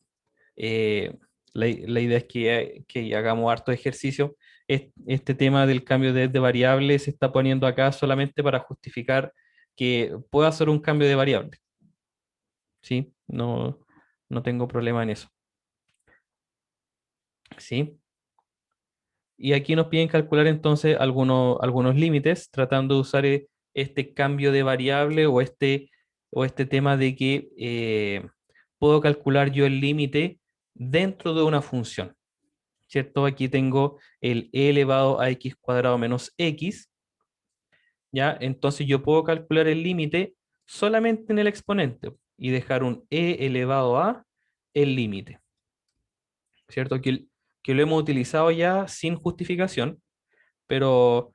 la idea es que hagamos harto ejercicio. Este tema del cambio de variable se está poniendo acá solamente para justificar que puedo hacer un cambio de variable. ¿Sí? No tengo problema en eso. ¿Sí? Y aquí nos piden calcular entonces algunos límites, tratando de usar este cambio de variable o este tema de que puedo calcular yo el límite dentro de una función, ¿cierto? Aquí tengo el e elevado a x cuadrado menos x, ¿ya? Entonces yo puedo calcular el límite solamente en el exponente y dejar un e elevado a el límite, ¿cierto? Que lo hemos utilizado ya sin justificación, pero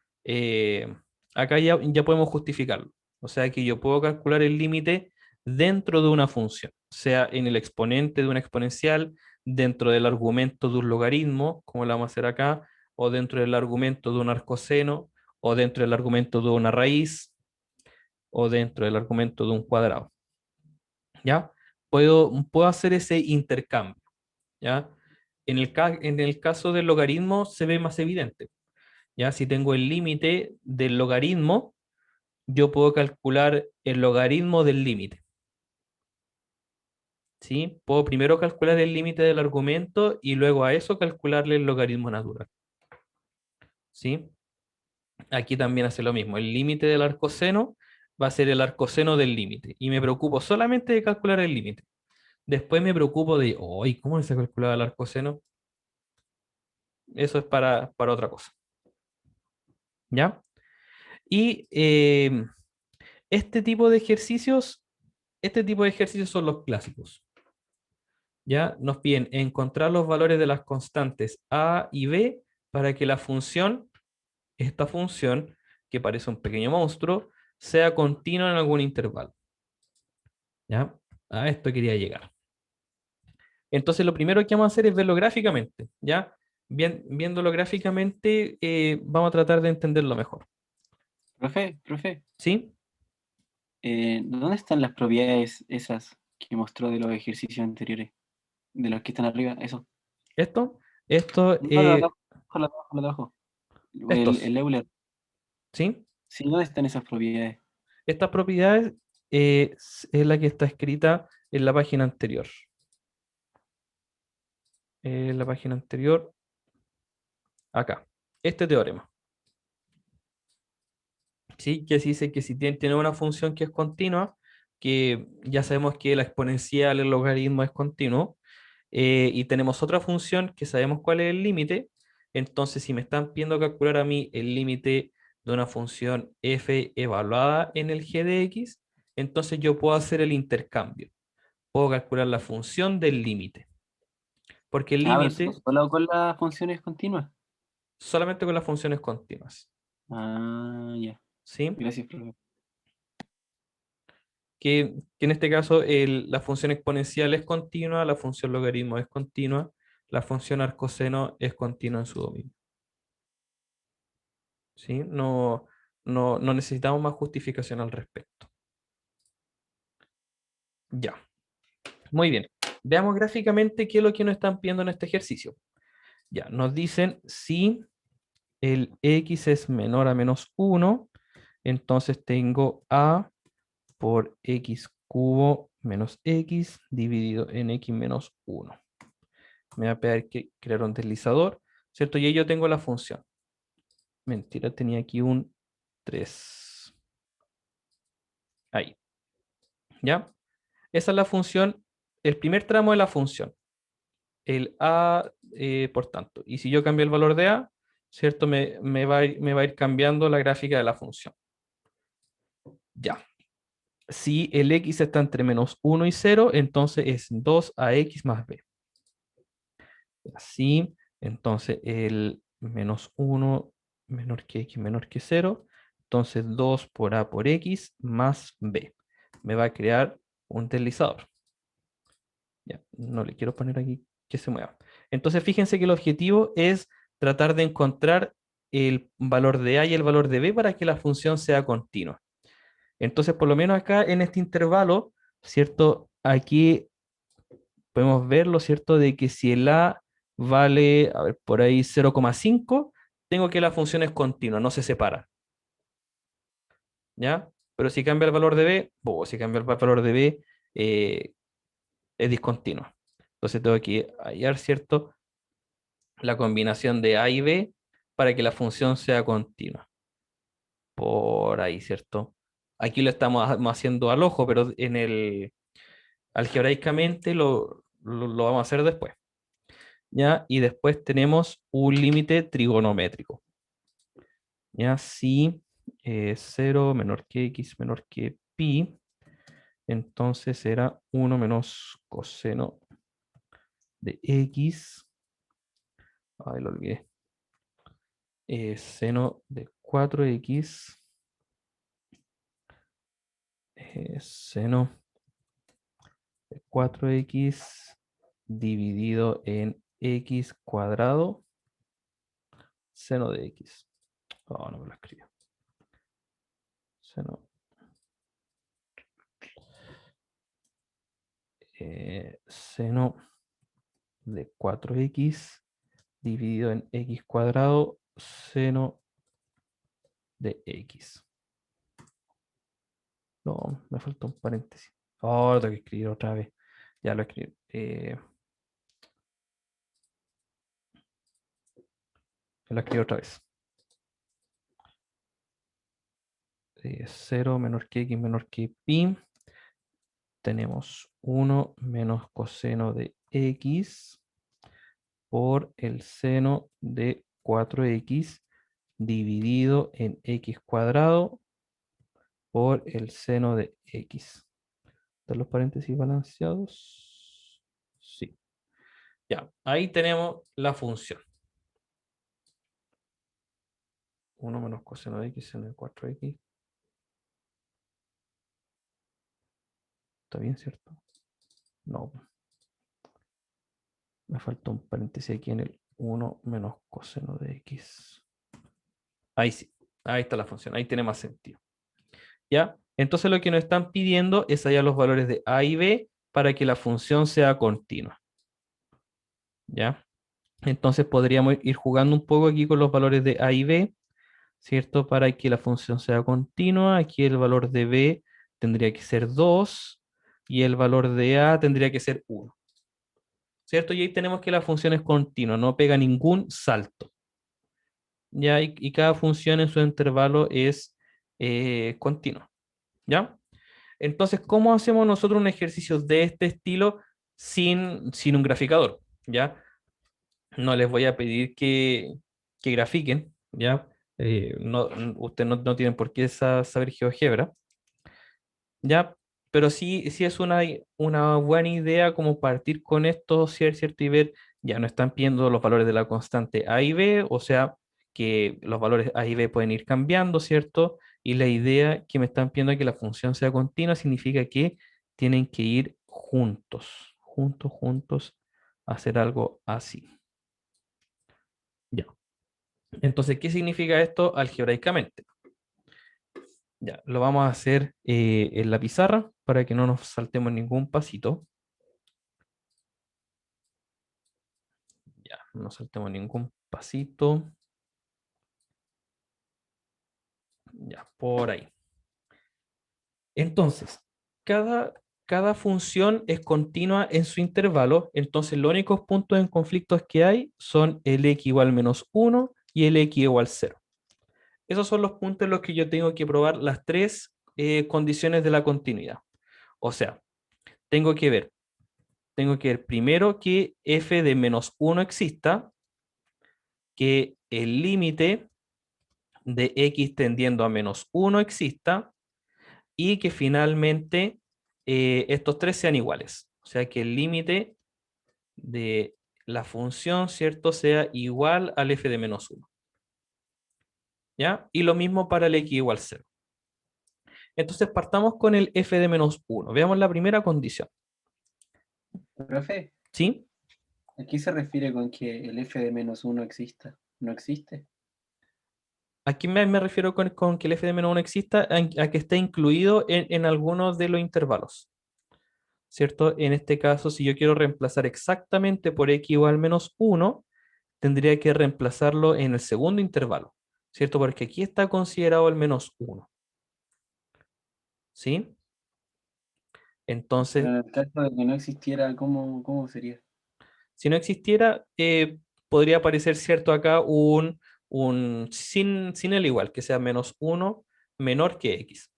acá ya podemos justificarlo. O sea que yo puedo calcular el límite dentro de una función, sea en el exponente de una exponencial, dentro del argumento de un logaritmo, como lo vamos a hacer acá, o dentro del argumento de un arcoseno, o dentro del argumento de una raíz, o dentro del argumento de un cuadrado. ¿Ya? Puedo hacer ese intercambio. ¿Ya? En el caso del logaritmo se ve más evidente. ¿Ya? Si tengo el límite del logaritmo, yo puedo calcular el logaritmo del límite. ¿Sí? Puedo primero calcular el límite del argumento y luego a eso calcularle el logaritmo natural. ¿Sí? Aquí también hace lo mismo. El límite del arcoseno va a ser el arcoseno del límite. Y me preocupo solamente de calcular el límite. Después me preocupo de, hoy, ¿cómo se calculaba el arcoseno? Eso es para otra cosa. ¿Ya? Y este tipo de ejercicios, son los clásicos. ¿Ya? Nos piden encontrar los valores de las constantes a y b para que esta función que parece un pequeño monstruo, sea continuo en algún intervalo. ¿Ya? A esto quería llegar. Entonces, lo primero que vamos a hacer es verlo gráficamente. ¿Ya? Viéndolo gráficamente, vamos a tratar de entenderlo mejor. Profe, ¿Sí? ¿dónde están las propiedades esas que mostró de los ejercicios anteriores? De los que están arriba, eso. Esto, No, lo de abajo, lo de abajo, lo de abajo. estos. El Euler. ¿Sí? Sí, ¿dónde están esas propiedades? Estas propiedades es la que está escrita en la página anterior. La página anterior, acá. Este teorema. ¿Sí? Que se dice que si tiene una función que es continua, que ya sabemos que la exponencial, el logaritmo es continuo, y tenemos otra función que sabemos cuál es el límite, entonces si me están pidiendo calcular a mí el límite de una función f evaluada en el g de x, entonces yo puedo hacer el intercambio. Puedo calcular la función del límite, porque el Ah, pero límite solo con las funciones continuas. solamente con las funciones continuas. Ah, ya. ¿Sí? Gracias, profe. Que en este caso la función exponencial es continua, la función logaritmo es continua, la función arcoseno es continua en su dominio. ¿Sí? No necesitamos más justificación al respecto. Ya, muy bien. Veamos gráficamente qué es lo que nos están pidiendo en este ejercicio. Ya, nos dicen si el x es menor a menos 1, entonces tengo a por x cubo menos x dividido en x menos 1. Me va a pedir que crear un deslizador, ¿cierto? Y ahí yo tengo la función. Mentira, tenía aquí un 3. Ahí, ¿ya? Esa es la función, el primer tramo de la función. El a, por tanto. Y si yo cambio el valor de a, ¿cierto? Me va a ir cambiando la gráfica de la función. Ya. Si el x está entre menos 1 y 0, entonces es 2ax más b. Así, entonces el menos 1 menor que x menor que 0, entonces 2 por a por x más b. Me va a crear un deslizador. Ya, no le quiero poner aquí que se mueva. Entonces fíjense que el objetivo es tratar de encontrar el valor de a y el valor de b para que la función sea continua. Entonces, por lo menos acá en este intervalo, ¿cierto? Aquí podemos verlo, ¿cierto? De que si el a vale, a ver, por ahí 0,5, tengo que la función es continua, no se separa. ¿Ya? Pero si cambia el valor de b, si cambia el valor de b, es discontinua. Entonces tengo que hallar, ¿cierto? La combinación de a y b para que la función sea continua. Por ahí, ¿cierto? Aquí lo estamos haciendo al ojo, pero algebraicamente lo vamos a hacer después. ¿Ya? Y después tenemos un límite trigonométrico. ¿Ya? Si 0 menor que x menor que pi, entonces será 1 menos coseno de x. Ay, lo olvidé. Seno de 4x. Seno de 4x dividido en x cuadrado. Seno de x. Oh, no me lo escribo. Seno. Seno de 4x dividido en x cuadrado, seno de x. No, me falta un paréntesis. Oh, tengo que escribir otra vez. Ya lo escribí. Lo escribí otra vez. 0 menor que x menor que pi. Tenemos 1 menos coseno de x por el seno de 4x dividido en x cuadrado por el seno de x. ¿Están los paréntesis balanceados? Sí. Ya, ahí tenemos la función. 1 menos coseno de x en el 4x. ¿Está bien, cierto? No. Me falta un paréntesis aquí en el 1 menos coseno de x. Ahí sí. Ahí está la función. Ahí tiene más sentido. ¿Ya? Entonces lo que nos están pidiendo es hallar los valores de a y b para que la función sea continua. ¿Ya? Entonces podríamos ir jugando un poco aquí con los valores de a y b, ¿cierto? Para que la función sea continua. Aquí el valor de b tendría que ser 2 y el valor de a tendría que ser 1. ¿Cierto? Y ahí tenemos que la función es continua, no pega ningún salto. ¿Ya? Y cada función en su intervalo es continua. ¿Ya? Entonces, ¿cómo hacemos nosotros un ejercicio de este estilo sin un graficador? ¿Ya? No les voy a pedir que grafiquen, ¿ya? Ustedes no tienen por qué saber GeoGebra, ¿ya? Pero sí es una buena idea como partir con esto, ¿cierto? Y ver, ya no están pidiendo los valores de la constante a y b, o sea, que los valores a y b pueden ir cambiando, ¿cierto? Y la idea que me están pidiendo es que la función sea continua significa que tienen que ir juntos, a hacer algo así. Ya. Entonces, ¿qué significa esto algebraicamente? Ya, lo vamos a hacer en la pizarra para que no nos saltemos ningún pasito. Ya, no nos saltemos ningún pasito. Ya, por ahí. Entonces, cada función es continua en su intervalo, entonces los únicos puntos en conflictos que hay son el x igual menos 1 y el x igual 0. Esos son los puntos en los que yo tengo que probar las tres condiciones de la continuidad. O sea, tengo que ver primero que f de menos 1 exista, que el límite de x tendiendo a menos 1 exista, y que finalmente estos tres sean iguales. O sea, que el límite de la función, ¿cierto?, sea igual al f de menos 1. ¿Ya? Y lo mismo para el x igual 0. Entonces partamos con el f de menos 1. Veamos la primera condición. Profe, ¿Sí? ¿a qué se refiere con que el f de menos 1 exista? ¿No existe? Aquí me refiero con que el f de menos 1 exista, a que esté incluido en algunos de los intervalos. ¿Cierto? En este caso, si yo quiero reemplazar exactamente por x igual menos 1, tendría que reemplazarlo en el segundo intervalo, ¿cierto? Porque aquí está considerado el menos 1. ¿Sí? Entonces, Pero en el caso de que no existiera, ¿cómo sería? si no existiera, podría aparecer, ¿cierto? Acá sin el igual, que sea menos 1 menor que x.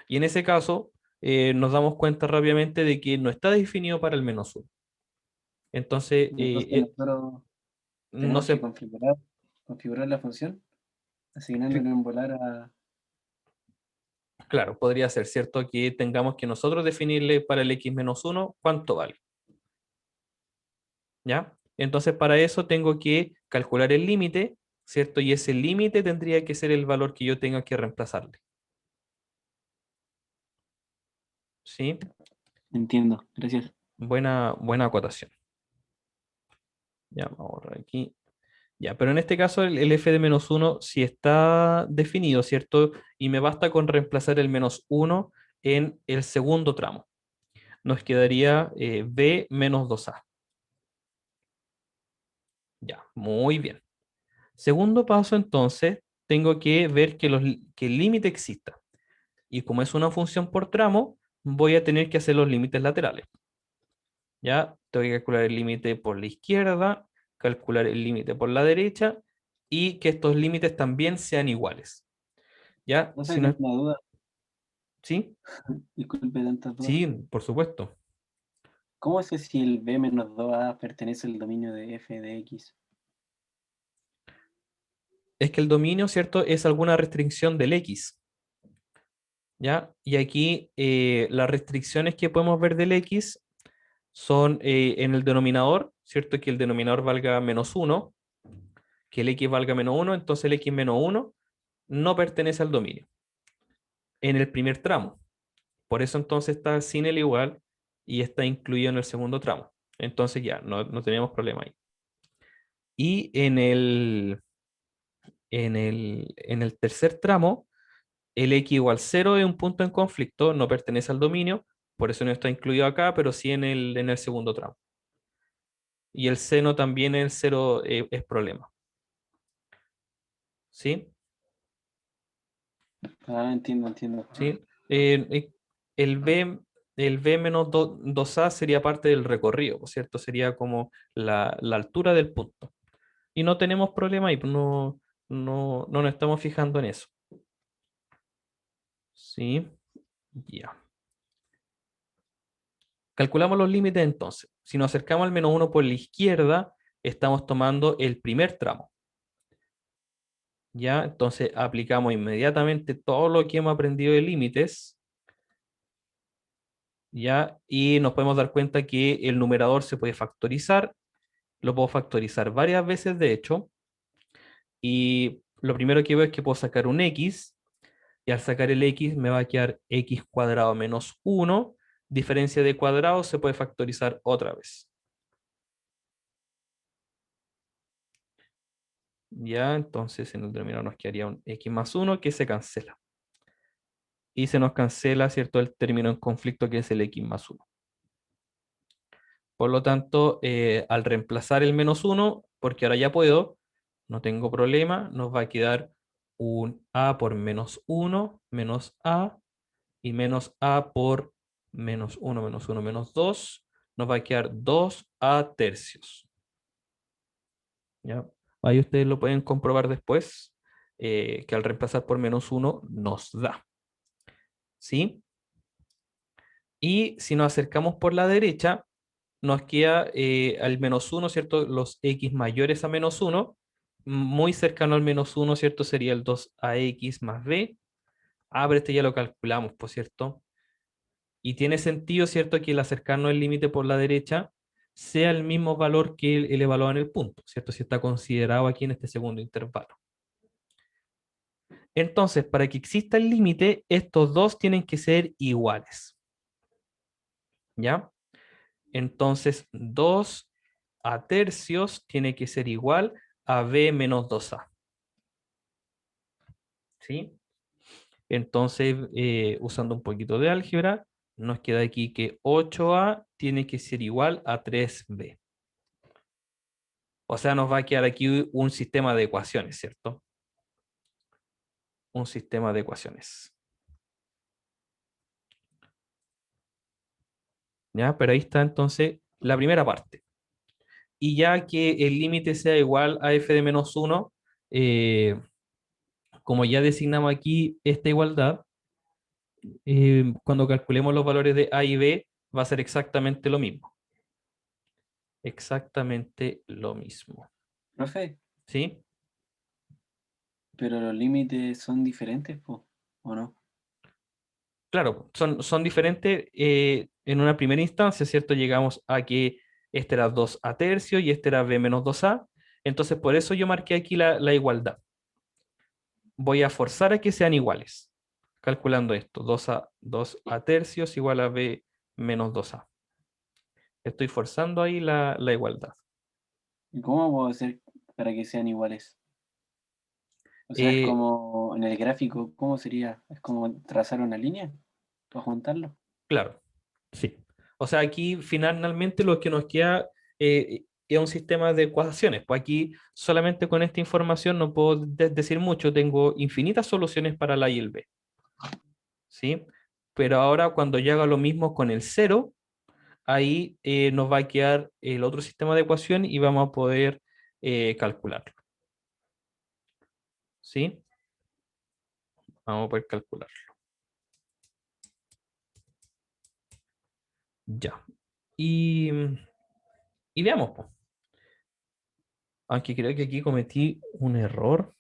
Y en ese caso, nos damos cuenta rápidamente de que no está definido para el menos 1. Entonces, Y entonces nosotros no tenemos que se, configurar la función, asignándole un volar a... claro, podría ser, ¿cierto? Que tengamos que nosotros definirle para el x menos 1 cuánto vale. ¿Ya? Entonces, para eso tengo que calcular el límite, ¿cierto? Y ese límite tendría que ser el valor que yo tenga que reemplazarle. ¿Sí? Entiendo, gracias. Buena acotación. Ya, vamos a borrar aquí. Ya, pero en este caso el f de menos 1 sí está definido, ¿cierto? Y me basta con reemplazar el menos 1 en el segundo tramo. Nos quedaría b menos 2a. Ya, muy bien. Segundo paso, entonces, tengo que ver que el límite exista. Y como es una función por tramo, voy a tener que hacer los límites laterales. Ya, tengo que calcular el límite por la izquierda, calcular el límite por la derecha, y que estos límites también sean iguales. ¿Ya? No sé, Si no, tengo una duda, ¿sí? disculpe tantas dudas. Sí, por supuesto. ¿Cómo sé si el b menos 2a pertenece al dominio de f de x? Es que el dominio, ¿cierto? Es alguna restricción del X. ¿Ya? Y aquí las restricciones que podemos ver del X son en el denominador, ¿cierto? Que el denominador valga menos 1, que el X valga menos 1, entonces el X menos 1 no pertenece al dominio en el primer tramo. Por eso entonces está sin el igual y está incluido en el segundo tramo. Entonces ya, no tenemos problema ahí. Y en el tercer tramo, el x igual 0 es un punto en conflicto, no pertenece al dominio, por eso no está incluido acá, pero sí en el segundo tramo. Y el seno también el 0 es problema. ¿Sí? Ah, entiendo. ¿Sí? El B menos 2A sería parte del recorrido, ¿por cierto? Sería como la altura del punto. Y no tenemos problema ahí, pues no nos estamos fijando en eso. ¿Sí? Ya. Calculamos los límites entonces. Si nos acercamos al menos 1 por la izquierda, estamos tomando el primer tramo. ¿Ya? Entonces aplicamos inmediatamente todo lo que hemos aprendido de límites. ¿Ya? Y nos podemos dar cuenta que el numerador se puede factorizar. Lo puedo factorizar varias veces, de hecho. Y lo primero que veo es que puedo sacar un x. Y al sacar el x me va a quedar x cuadrado menos 1. Diferencia de cuadrado se puede factorizar otra vez. Ya, entonces en el denominador nos quedaría un x más 1 que se cancela. Y se nos cancela, ¿cierto?, el término en conflicto que es el x más 1. Por lo tanto, al reemplazar el menos 1, porque ahora ya puedo, no tengo problema, nos va a quedar un a por menos 1 menos a y menos a por menos 1 menos 2. Nos va a quedar 2a tercios. ¿Ya? Ahí ustedes lo pueden comprobar después, que al reemplazar por menos 1 nos da. ¿Sí? Y si nos acercamos por la derecha, nos queda al menos 1, ¿cierto? Los x mayores a menos 1. Muy cercano al menos 1, ¿cierto? Sería el 2ax más b. Pero este ya lo calculamos, por cierto. Y tiene sentido, ¿cierto?, que el acercarnos al límite por la derecha sea el mismo valor que el evaluado en el punto, ¿cierto? Si está considerado aquí en este segundo intervalo. Entonces, para que exista el límite, estos dos tienen que ser iguales. ¿Ya? Entonces, 2a tercios tiene que ser igual a b menos 2a. ¿Sí? Entonces, usando un poquito de álgebra, nos queda aquí que 8a tiene que ser igual a 3b. O sea, nos va a quedar aquí un sistema de ecuaciones, ¿cierto? Un sistema de ecuaciones. ¿Ya? Pero ahí está entonces la primera parte. Y ya que el límite sea igual a f de menos 1, como ya designamos aquí esta igualdad, cuando calculemos los valores de a y b, va a ser exactamente lo mismo. Exactamente lo mismo. Profe, ¿Sí? pero los límites son diferentes, po, ¿o no? Claro, son diferentes en una primera instancia, ¿cierto? Llegamos a que este era 2a tercio y este era b menos 2a. Entonces, por eso yo marqué aquí la igualdad. Voy a forzar a que sean iguales. Calculando esto, 2a tercios igual a b menos 2a. Estoy forzando ahí la igualdad. ¿Y cómo puedo hacer para que sean iguales? O sea, es Eh, como en el gráfico, ¿cómo sería? ¿Es como trazar una línea para juntarlo? claro, sí. O sea, aquí finalmente lo que nos queda es un sistema de ecuaciones. Pues aquí solamente con esta información no puedo decir mucho, tengo infinitas soluciones para la y el b. ¿Sí? Pero ahora cuando yo haga lo mismo con el 0, ahí nos va a quedar el otro sistema de ecuación y vamos a poder calcularlo. ¿Sí? Vamos a poder calcularlo. Ya. Y veamos, pues. Aunque creo que aquí cometí un error.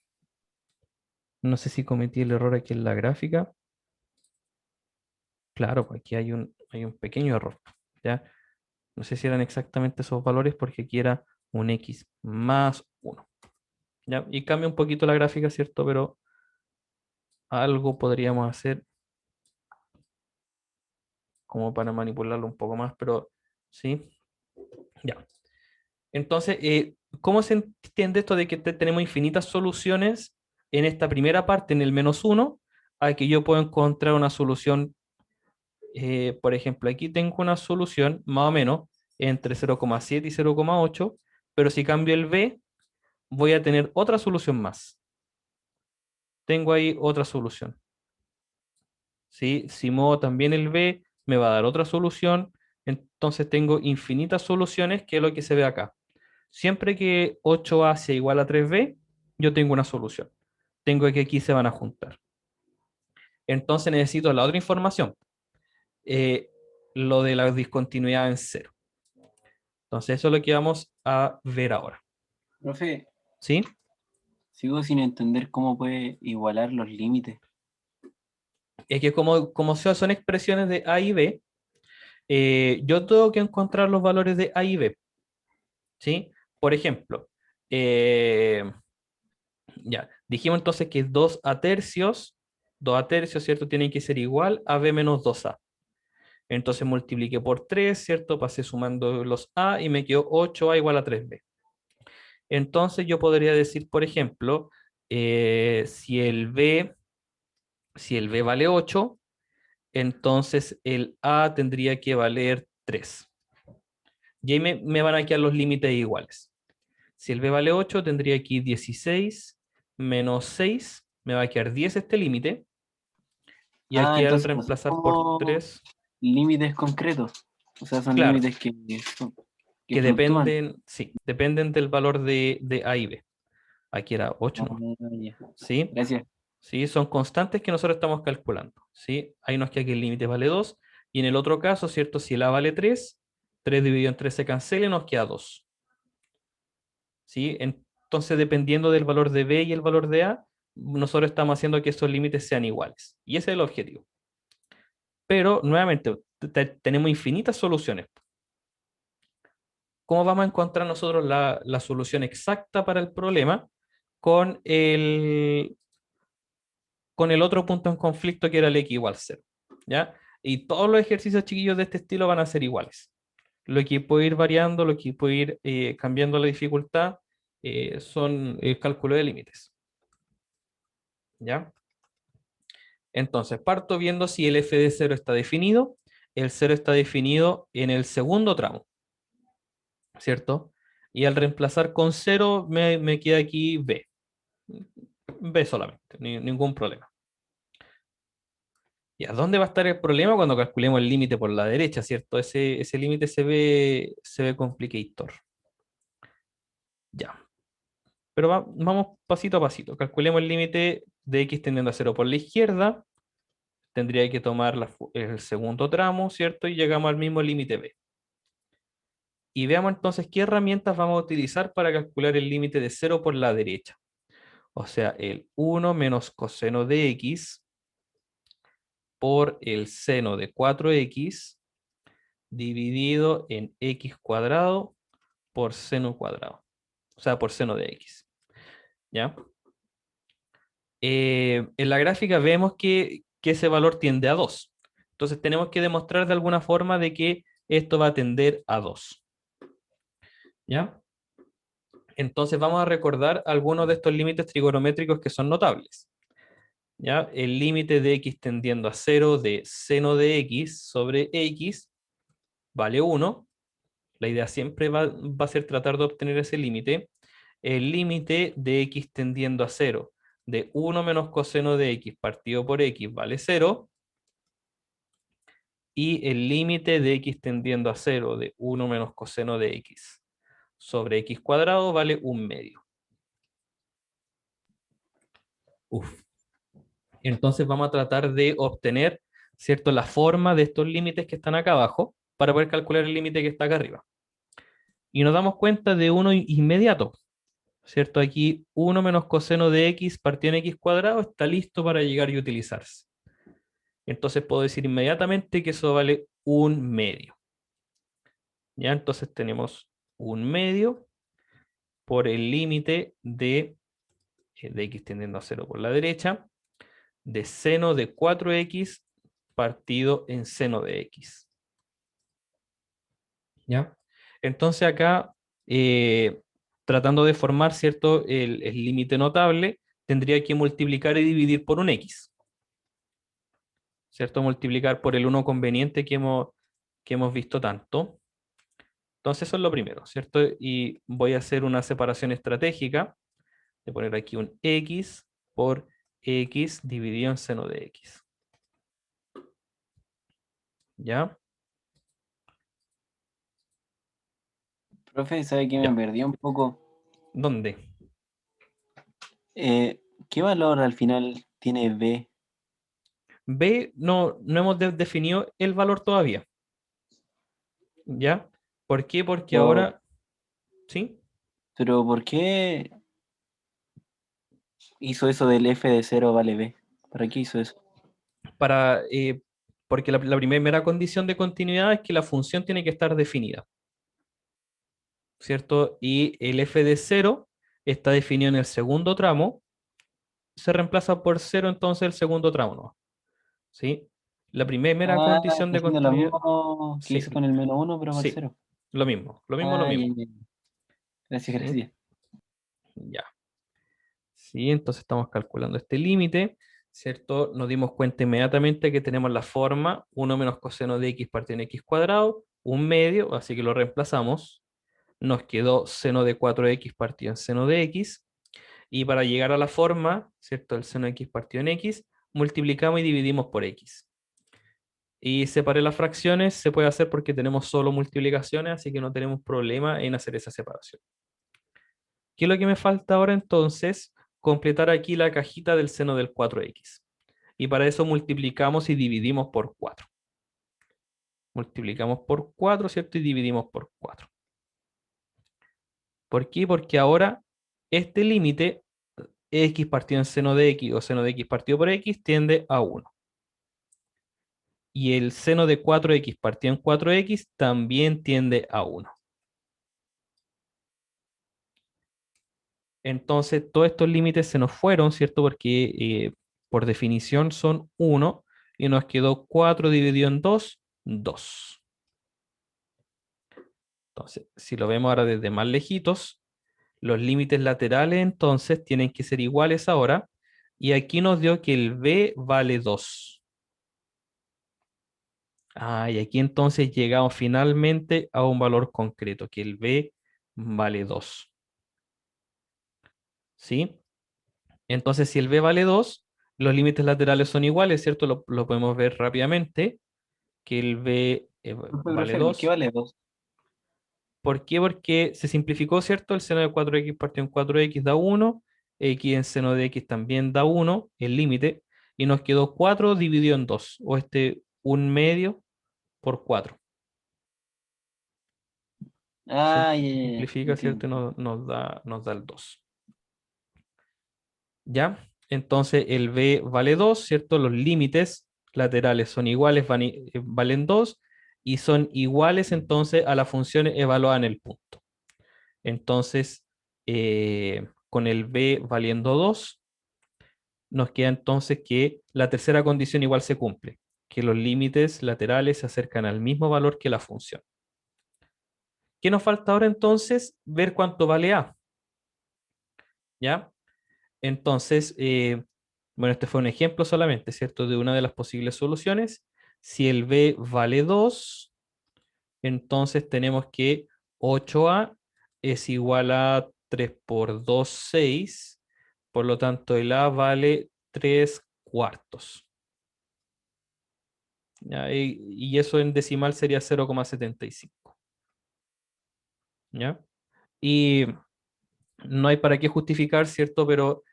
No sé si cometí el error aquí en la gráfica. Claro, pues aquí hay un pequeño error. ¿Ya? No sé si eran exactamente esos valores porque aquí era un x más 1. ¿Ya? Y cambia un poquito la gráfica, ¿cierto? Pero algo podríamos hacer como para manipularlo un poco más, pero sí, ya. Entonces, ¿cómo se entiende esto de que tenemos infinitas soluciones en esta primera parte, en el -1, a que yo puedo encontrar una solución? Por ejemplo, aquí tengo una solución más o menos entre 0,7 y 0,8, pero si cambio el b, voy a tener otra solución más. Tengo ahí otra solución. ¿Sí? Si muevo también el b, me va a dar otra solución. Entonces tengo infinitas soluciones, que es lo que se ve acá. Siempre que 8a sea igual a 3b, yo tengo una solución. Tengo que aquí se van a juntar. Entonces necesito la otra información. Lo de la discontinuidad en cero. Entonces eso es lo que vamos a ver ahora. Profe, ¿Sí? sigo sin entender cómo puede igualar los límites. Es que como son expresiones de A y B, yo tengo que encontrar los valores de A y B. ¿Sí? Por ejemplo, ya, dijimos entonces que 2 a tercios, ¿cierto? Tienen que ser igual a B menos 2A. Entonces multipliqué por 3, ¿cierto? Pasé sumando los A y me quedó 8A igual a 3B. Entonces yo podría decir, por ejemplo, si el B vale 8, entonces el A tendría que valer 3. Y ahí me van a quedar los límites iguales. Si el B vale 8, tendría aquí 16 menos 6, me va a quedar 10 este límite. Y aquí al Entonces no son reemplazar por como 3, límites concretos. O sea, son claro, límites son- que que fluctúan. dependen, sí, dependen del valor de A y B. Aquí era 8, Ah, ¿no? ya. ¿Sí? Gracias. ¿Sí? Son constantes que nosotros estamos calculando. ¿Sí? Ahí nos queda que el límite vale 2. Y en el otro caso, ¿cierto? Si el A vale 3, 3 dividido en 3 se cancela y nos queda 2. ¿Sí? Entonces, dependiendo del valor de B y el valor de A, nosotros estamos haciendo que estos límites sean iguales. Y ese es el objetivo. Pero, nuevamente, tenemos infinitas soluciones. ¿Cómo vamos a encontrar nosotros la solución exacta para el problema con el otro punto en conflicto que era el x igual 0? ¿Ya? Y todos los ejercicios chiquillos de este estilo van a ser iguales. Lo que puede ir variando, lo que puede ir cambiando la dificultad, son el cálculo de límites. ¿Ya? Entonces, parto viendo si el f de 0 está definido. El 0 está definido en el segundo tramo, ¿cierto? Y al reemplazar con 0 me queda aquí b. B solamente, ningún problema. ¿Y a dónde va a estar el problema cuando calculemos el límite por la derecha, cierto? Ese límite se ve complicator. Ya. Pero vamos pasito a pasito. Calculemos el límite de x tendiendo a 0 por la izquierda. Tendría que tomar el segundo tramo, ¿cierto? Y llegamos al mismo límite b. Y veamos entonces qué herramientas vamos a utilizar para calcular el límite de 0 por la derecha. O sea, el 1 menos coseno de x por el seno de 4x dividido en x cuadrado por seno cuadrado. O sea, por seno de x. ¿Ya? En la gráfica vemos que ese valor tiende a 2. Entonces tenemos que demostrar de alguna forma de que esto va a tender a 2. ¿Ya? Entonces vamos a recordar algunos de estos límites trigonométricos que son notables. ¿Ya? El límite de x tendiendo a 0 de seno de x sobre x vale 1. La idea siempre va a ser tratar de obtener ese límite. El límite de x tendiendo a 0 de 1 menos coseno de x partido por x vale 0. Y el límite de x tendiendo a 0 de 1 menos coseno de x sobre x cuadrado vale 1/2. Uf. Entonces vamos a tratar de obtener, ¿cierto?, la forma de estos límites que están acá abajo para poder calcular el límite que está acá arriba. Y nos damos cuenta de uno inmediato, ¿cierto? Aquí 1 menos coseno de x partido en x cuadrado está listo para llegar y utilizarse. Entonces puedo decir inmediatamente que eso vale 1/2. ¿Ya? Entonces tenemos 1/2 por el límite de x tendiendo a 0 por la derecha, de seno de 4x partido en seno de x. ¿Ya? Entonces acá, tratando de formar, ¿cierto?, el límite notable, tendría que multiplicar y dividir por un x. ¿Cierto? Multiplicar por el 1 conveniente que hemos visto tanto. Entonces eso es lo primero, ¿cierto? Y voy a hacer una separación estratégica de poner aquí un x por x dividido en seno de x. ¿Ya? Profe, ¿sabe que me Ya. perdí un poco? ¿Dónde? ¿Qué valor al final tiene B? B, no hemos definido el valor todavía. ¿Ya? ¿Por qué? Porque Pero, ahora, ¿sí? pero ¿por qué hizo eso del f de 0 vale B? ¿Para qué hizo eso? Porque la primera condición de continuidad es que la función tiene que estar definida, ¿cierto? Y el f de 0 está definido en el segundo tramo, se reemplaza por 0 entonces el segundo tramo, ¿no? ¿Sí? La primera Ah, condición está de haciendo lo continuidad, mismo que sí, hizo con el -1, pero para sí, 0. lo mismo, lo mismo, lo Ah, ya, mismo. ya, ya. Gracias, ¿Sí? gracias. Ya. ¿Sí? Entonces estamos calculando este límite, ¿cierto? Nos dimos cuenta inmediatamente que tenemos la forma 1 menos coseno de x partido en x cuadrado, un medio, así que lo reemplazamos. Nos quedó seno de 4x partido en seno de x. Y para llegar a la forma, ¿cierto? El seno de x partido en x, multiplicamos y dividimos por x. Y separé las fracciones, se puede hacer porque tenemos solo multiplicaciones, así que no tenemos problema en hacer esa separación. ¿Qué es lo que me falta ahora entonces? Completar aquí la cajita del seno del 4x. Y para eso multiplicamos y dividimos por 4. Multiplicamos por 4, ¿cierto? Y dividimos por 4. ¿Por qué? Porque ahora este límite, x partido en seno de x o seno de x partido por x, tiende a 1. Y el seno de 4x partido en 4x también tiende a 1. Entonces, todos estos límites se nos fueron, ¿cierto? Porque por definición son 1 y nos quedó 4 dividido en 2, 2. Entonces, si lo vemos ahora desde más lejitos, los límites laterales entonces tienen que ser iguales ahora. Y aquí nos dio que el b vale 2. Ah, y aquí entonces llegamos finalmente a un valor concreto, que el b vale 2. ¿Sí? Entonces, si el b vale 2, los límites laterales son iguales, ¿cierto? Lo podemos ver rápidamente, que el b vale Profe, ¿por qué 2. vale 2? ¿Por qué? Porque se simplificó, ¿cierto? El seno de 4x partido en 4x da 1, x en seno de x también da 1, el límite, y nos quedó 4 dividido en 2, o este 1 medio por 4. Ah, ya, ya, ya, Simplifica, entiendo. ¿cierto? Y nos da el 2. ¿Ya? Entonces el b vale 2, ¿cierto? Los límites laterales son iguales, valen 2, y son iguales entonces a la función evaluada en el punto. Entonces, con el b valiendo 2, nos queda entonces que la tercera condición igual se cumple, que los límites laterales se acercan al mismo valor que la función. ¿Qué nos falta ahora entonces? Ver cuánto vale a. ¿Ya? Entonces, bueno, este fue un ejemplo solamente, ¿cierto? De una de las posibles soluciones. Si el b vale 2, entonces tenemos que 8a es igual a 3 por 2, 6. Por lo tanto, el a vale 3 cuartos. ¿Ya? Y eso en decimal sería 0,75. ¿Ya? Y no hay para qué justificar, ¿cierto? Pero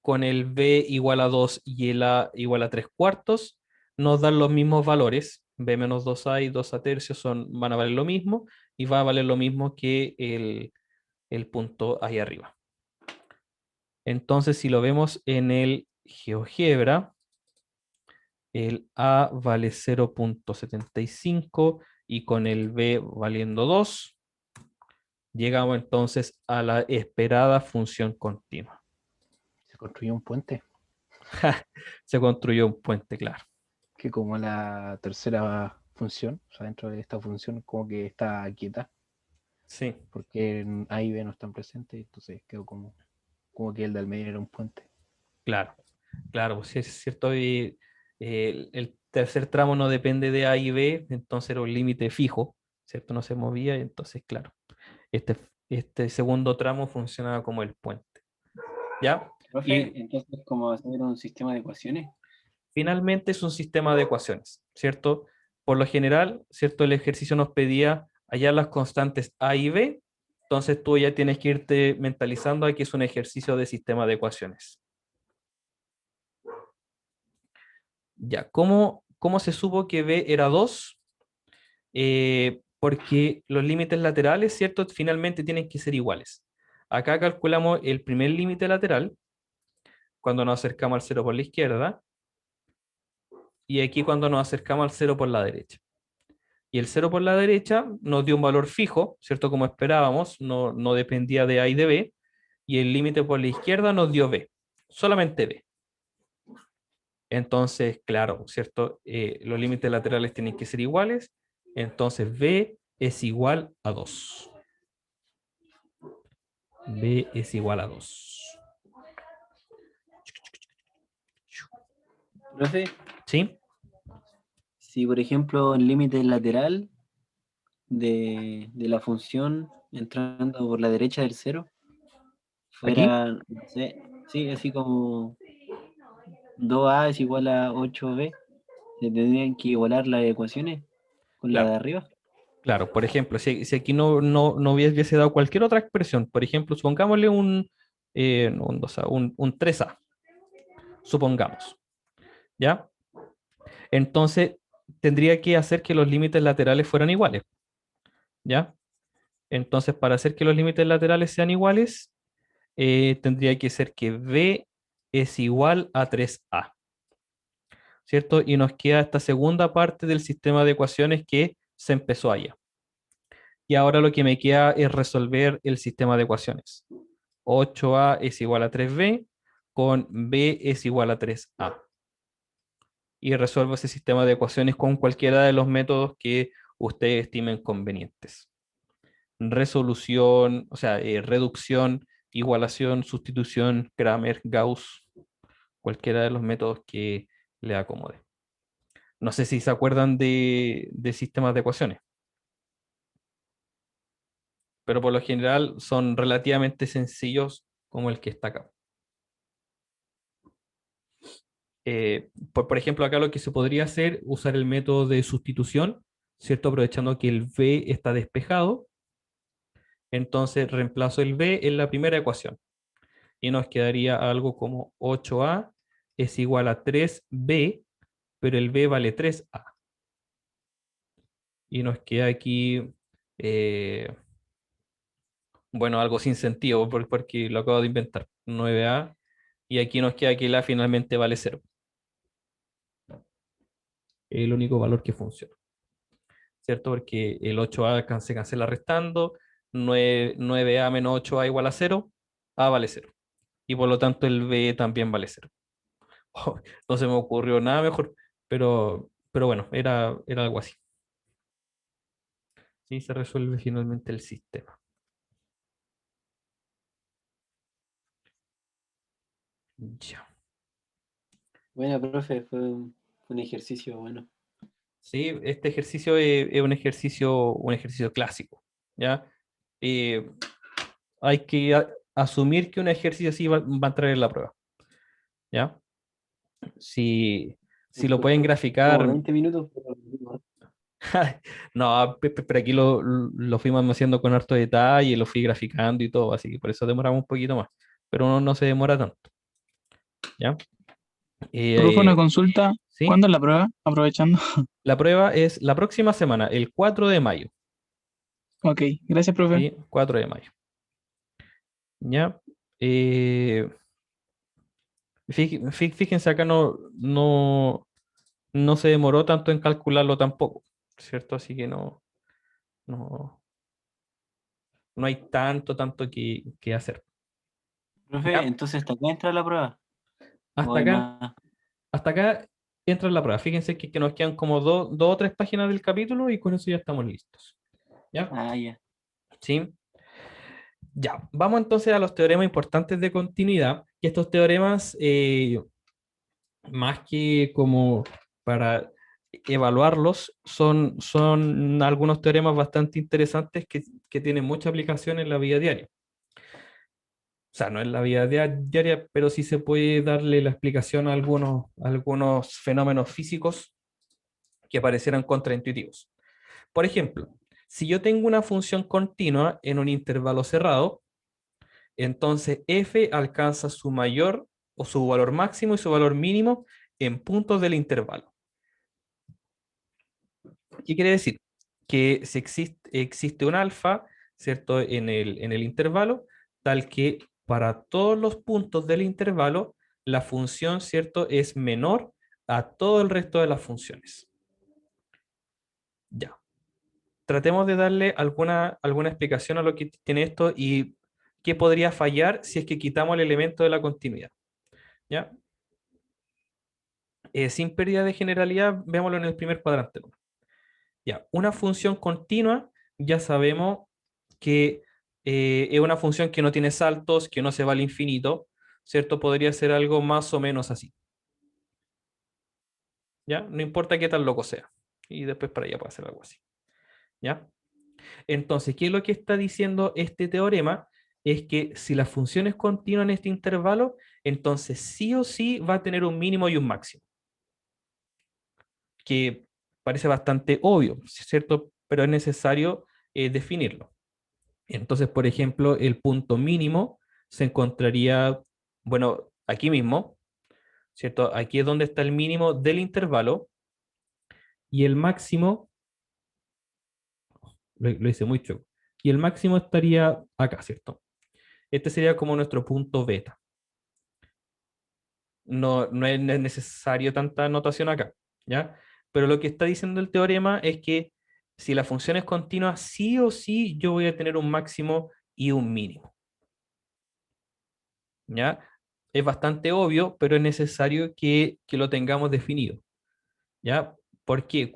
con el b igual a 2 y el a igual a 3 cuartos, nos dan los mismos valores. B menos 2a y 2a tercios van a valer lo mismo, y va a valer lo mismo que el punto ahí arriba. Entonces, si lo vemos en el GeoGebra, el a vale 0,75 y con el b valiendo 2, llegamos entonces a la esperada función continua. Se construyó un puente. Se construyó un puente, claro. Que como la tercera función, o sea, dentro de esta función, como que está quieta, Sí, porque en A y B no están presentes, entonces quedó como que el del medio era un puente. claro. Claro, pues sí, es cierto. El tercer tramo no depende de A y B, entonces era un límite fijo, ¿cierto? No se movía, y entonces, claro, este, este segundo tramo funcionaba como el puente. ¿Ya? Profe, Y entonces, ¿cómo hacer un sistema de ecuaciones? finalmente es un sistema de ecuaciones, ¿cierto? Por lo general, ¿cierto? El ejercicio nos pedía hallar las constantes A y B, entonces tú ya tienes que irte mentalizando a que es un ejercicio de sistema de ecuaciones. Ya, ¿cómo se supo que B era 2? Porque los límites laterales, ¿cierto? Finalmente tienen que ser iguales. Acá calculamos el primer límite lateral, cuando nos acercamos al 0 por la izquierda, y aquí cuando nos acercamos al 0 por la derecha. Y el 0 por la derecha nos dio un valor fijo, ¿cierto? Como esperábamos, no dependía de A y de B, y el límite por la izquierda nos dio B, solamente B. Entonces, claro, ¿cierto? Los límites laterales tienen que ser iguales, entonces B es igual a 2. B es igual a 2. Profe, ¿Sí? si por ejemplo el límite lateral de la función entrando por la derecha del cero ¿Aquí? fuera, no sé, sí, así como 2a es igual a 8b, se tendrían que igualar las ecuaciones con la Claro, de arriba. claro. Por ejemplo, si aquí no hubiese dado cualquier otra expresión, por ejemplo, supongámosle no, un 2A, un 3A, supongamos, ¿ya? Entonces, tendría que hacer que los límites laterales fueran iguales, ¿ya? Entonces, para hacer que los límites laterales sean iguales, tendría que ser que B es igual a 3A, ¿cierto? Y nos queda esta segunda parte del sistema de ecuaciones que se empezó allá. Y ahora lo que me queda es resolver el sistema de ecuaciones. 8A es igual a 3B con B es igual a 3A. Y resuelvo ese sistema de ecuaciones con cualquiera de los métodos que ustedes estimen convenientes. Resolución, o sea, reducción, igualación, sustitución, Kramer, Gauss, cualquiera de los métodos que le acomode. No sé si se acuerdan de sistemas de ecuaciones, pero por lo general son relativamente sencillos como el que está acá. Por ejemplo, acá lo que se podría hacer, usar el método de sustitución, ¿cierto? Aprovechando que el B está despejado, entonces reemplazo el B en la primera ecuación y nos quedaría algo como 8A es igual a 3B, pero el B vale 3A. Y nos queda aquí, eh, bueno, algo sin sentido porque lo acabo de inventar, 9A, y aquí nos queda que el A finalmente vale 0. El único valor que funciona, ¿cierto? Porque el 8A se cancela restando, 9A menos 8A igual a 0, A vale 0. Y por lo tanto el B también vale 0. No se me ocurrió nada mejor, pero bueno, era algo así. Sí, se resuelve finalmente el sistema. Ya. Bueno, profe, fue un ejercicio bueno. Sí, este ejercicio es un ejercicio clásico, ¿ya? Eh, Hay que asumir que un ejercicio así va a entrar en la prueba, ¿ya? Si lo pueden Costó como graficar, 20 minutos, pero no, pero aquí lo fuimos haciendo con harto detalle, lo fui graficando y todo, así que por eso demoramos un poquito más, pero no se demora tanto, ¿ya? Profe, una Eh, consulta. ¿Sí? ¿Cuándo es la prueba? Aprovechando. La prueba es la próxima semana, el 4 de mayo. Ok, gracias, profe. ¿Sí? 4 de mayo. ¿Ya? Eh, Fíjense, acá no se demoró tanto en calcularlo tampoco, ¿cierto? Así que no, no hay tanto que hacer. profe, ¿Ya? entonces hasta acá entra la prueba. Hasta o hay acá, más. hasta acá entra la prueba. Fíjense que nos quedan como dos o tres páginas del capítulo y con eso ya estamos listos. ¿Ya? Ah, ya. ¿Sí? Ya. Vamos entonces a los teoremas importantes de continuidad. Y estos teoremas, más que como para evaluarlos, son algunos teoremas bastante interesantes que tienen mucha aplicación en la vida diaria. O sea, no en la vida diaria, pero sí se puede darle la explicación a algunos fenómenos físicos que parecieran contraintuitivos. Por ejemplo, si yo tengo una función continua en un intervalo cerrado, entonces f alcanza su mayor o su valor máximo y su valor mínimo en puntos del intervalo. ¿Qué quiere decir? Que si existe un alfa, ¿cierto? En el intervalo, tal que para todos los puntos del intervalo, la función, ¿cierto? Es menor a todo el resto de las funciones. Ya. Tratemos de darle alguna explicación a lo que tiene esto y qué podría fallar si es que quitamos el elemento de la continuidad. ¿Ya? Sin pérdida de generalidad, veámoslo en el primer cuadrante. Ya, una función continua, ya sabemos que es una función que no tiene saltos, que no se va al infinito, ¿cierto? Podría ser algo más o menos así. ¿Ya? No importa qué tan loco sea. Y después para allá puede ser algo así. ¿Ya? Entonces, ¿qué es lo que está diciendo este teorema? Es que si la función es continua en este intervalo, entonces sí o sí va a tener un mínimo y un máximo. Que parece bastante obvio, ¿cierto? Pero es necesario definirlo. Entonces, por ejemplo, el punto mínimo se encontraría, bueno, aquí mismo, ¿cierto? Aquí es donde está el mínimo del intervalo y el máximo, lo hice muy chueco, y el máximo estaría acá, ¿cierto? Este sería como nuestro punto beta. No es necesario tanta notación acá, ¿ya? Pero lo que está diciendo el teorema es que si la función es continua, sí o sí yo voy a tener un máximo y un mínimo, ¿ya? Es bastante obvio, pero es necesario que lo tengamos definido, ¿ya? ¿Por qué?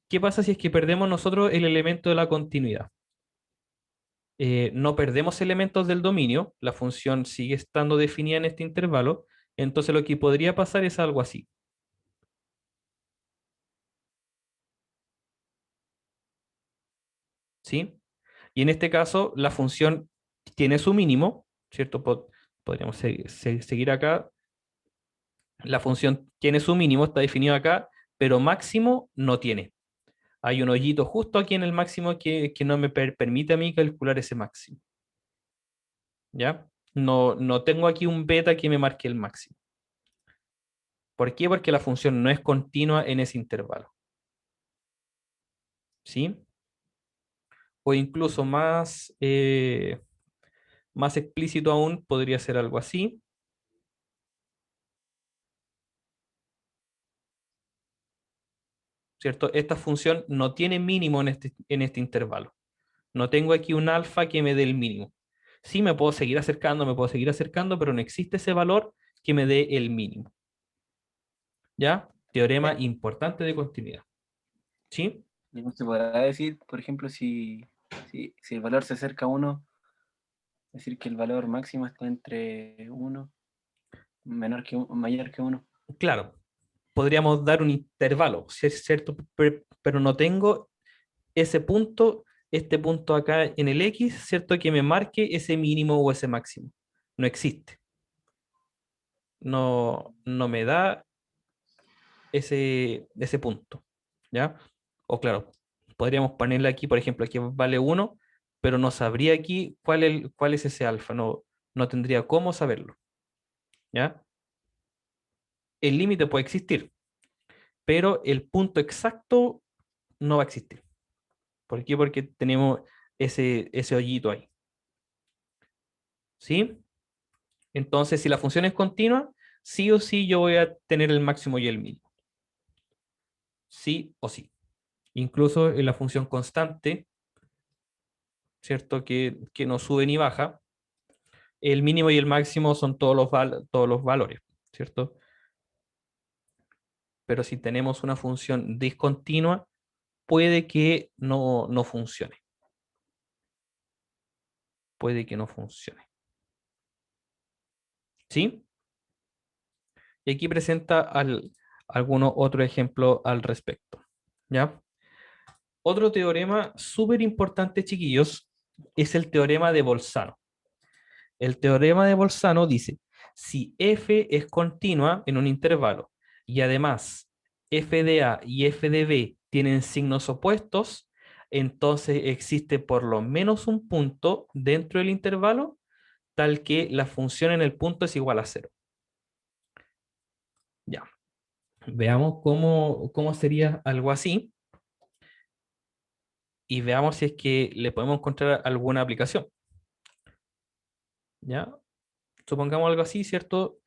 ¿Qué pasa si es que perdemos nosotros el elemento de la continuidad? No perdemos elementos del dominio, la función sigue estando definida en este intervalo, entonces lo que podría pasar es algo así. ¿Sí? Y en este caso, la función tiene su mínimo, ¿cierto? Podríamos seguir acá. La función tiene su mínimo, está definido acá, pero máximo no tiene. Hay un hoyito justo aquí en el máximo que no me permite a mí calcular ese máximo. ¿Ya? No tengo aquí un beta que me marque el máximo. ¿Por qué? Porque la función no es continua en ese intervalo. ¿Sí? O incluso más explícito aún, podría ser algo así. ¿Cierto? Esta función no tiene mínimo en este intervalo. No tengo aquí un alfa que me dé el mínimo. Sí me puedo seguir acercando, pero no existe ese valor que me dé el mínimo. ¿Ya? Teorema importante de continuidad. ¿Sí? Y no se podrá decir, por ejemplo, si el valor se acerca a 1, decir que el valor máximo está entre 1, mayor que 1. Claro, podríamos dar un intervalo, si es cierto, pero no tengo ese punto, este punto acá en el X, ¿cierto? Que me marque ese mínimo o ese máximo. No existe. No me da ese punto, ¿ya? O claro, podríamos ponerle aquí, por ejemplo, aquí vale 1, pero no sabría aquí cuál es ese alfa, no tendría cómo saberlo, ¿ya? El límite puede existir, pero el punto exacto no va a existir. ¿Por qué? Porque tenemos ese hoyito ahí, ¿sí? Entonces, si la función es continua, sí o sí yo voy a tener el máximo y el mínimo. Sí o sí. Incluso en la función constante, ¿cierto? Que no sube ni baja, el mínimo y el máximo son todos los valores, ¿cierto? Pero si tenemos una función discontinua, puede que no funcione. Puede que no funcione. ¿Sí? Y aquí presenta algunos otro ejemplo al respecto. ¿Ya? Otro teorema súper importante, chiquillos, es el teorema de Bolzano. El teorema de Bolzano dice, si f es continua en un intervalo y además f de a y f de b tienen signos opuestos, entonces existe por lo menos un punto dentro del intervalo tal que la función en el punto es igual a 0. Ya. Veamos cómo sería algo así y veamos si es que le podemos encontrar alguna aplicación. ¿Ya? Supongamos algo así, ¿cierto?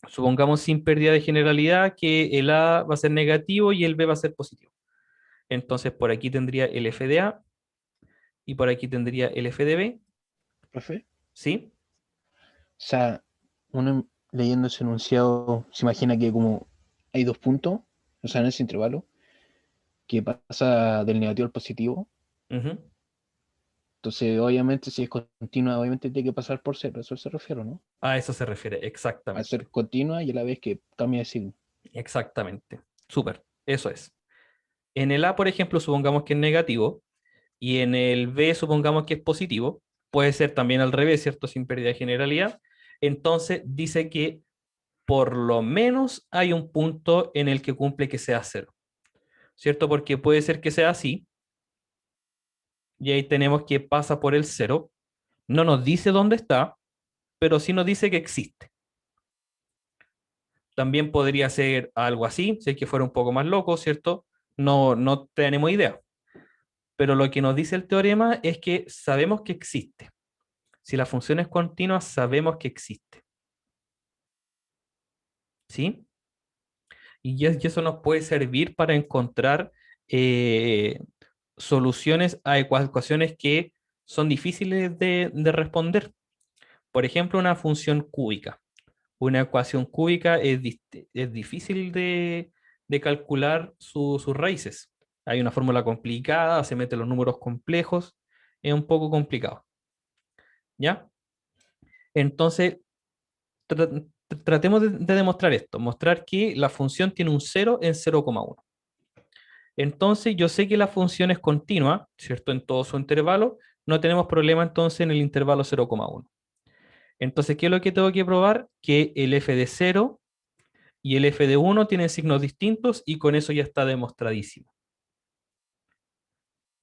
Supongamos sin pérdida de generalidad que el A va a ser negativo y el B va a ser positivo. Entonces por aquí tendría el f de A y por aquí tendría el f de B. Profe. ¿Sí? O sea, uno leyendo ese enunciado se imagina que como hay 2 puntos, o sea, en ese intervalo, que pasa del negativo al positivo. Ujú. Entonces, obviamente, si es continua, obviamente tiene que pasar por 0. Eso se refiere, ¿no? A eso se refiere, A exactamente. ser continua y a la vez que cambia de signo. Exactamente. Súper, eso es. En el A, por ejemplo, supongamos que es negativo y en el B supongamos que es positivo. Puede ser también al revés, ¿cierto? Sin pérdida de generalidad. Entonces dice que por lo menos hay un punto en el que cumple que sea 0. ¿Cierto? Porque puede ser que sea así. Y ahí tenemos que pasa por el 0. No nos dice dónde está, pero sí nos dice que existe. También podría ser algo así, si es que fuera un poco más loco, ¿cierto? No tenemos idea. Pero lo que nos dice el teorema es que sabemos que existe. Si la función es continua, sabemos que existe. ¿Sí? Y eso nos puede servir para encontrar soluciones a ecuaciones que son difíciles de responder. Por ejemplo, una función cúbica. Una ecuación cúbica es difícil de calcular sus raíces. Hay una fórmula complicada, se meten los números complejos, es un poco complicado. ¿Ya? Entonces, tratemos de demostrar esto, mostrar que la función tiene un 0 en 0,1. Entonces, yo sé que la función es continua, ¿cierto? En todo su intervalo, no tenemos problema entonces en el intervalo 0,1. Entonces, ¿qué es lo que tengo que probar? Que el f de 0 y el f de 1 tienen signos distintos y con eso ya está demostradísimo.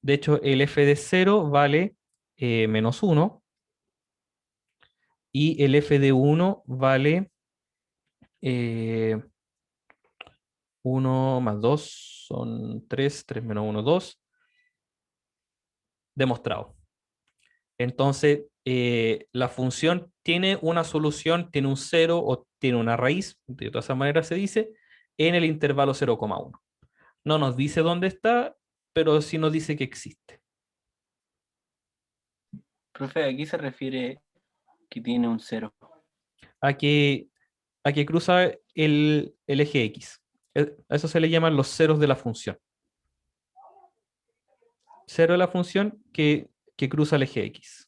De hecho, el f de 0 vale menos 1 y el f de 1 vale 1 más 2 son 3, 3 menos 1, 2. Demostrado. Entonces, la función tiene una solución, tiene un 0 o tiene una raíz, de todas maneras se dice, en el intervalo 0,1. No nos dice dónde está, pero sí nos dice que existe. Profe, aquí se refiere que tiene un 0. A que, cruza el eje X. A eso se le llaman los ceros de la función. Cero de la función que cruza el eje X.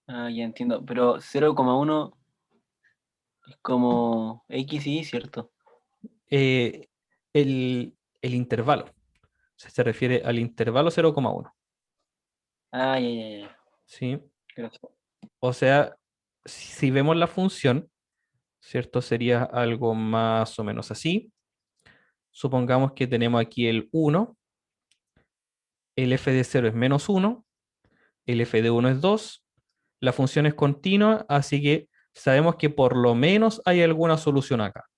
Ah, ya entiendo. Pero 0,1 es como X y Y, ¿cierto? Eh, el intervalo. Se refiere al intervalo 0,1. Ah, ya. ¿Sí? Gracias. O sea, si vemos la función, ¿cierto? Sería algo más o menos así. Supongamos que tenemos aquí el 1, el f de 0 es menos 1, el f de 1 es 2, la función es continua, así que sabemos que por lo menos hay alguna solución acá.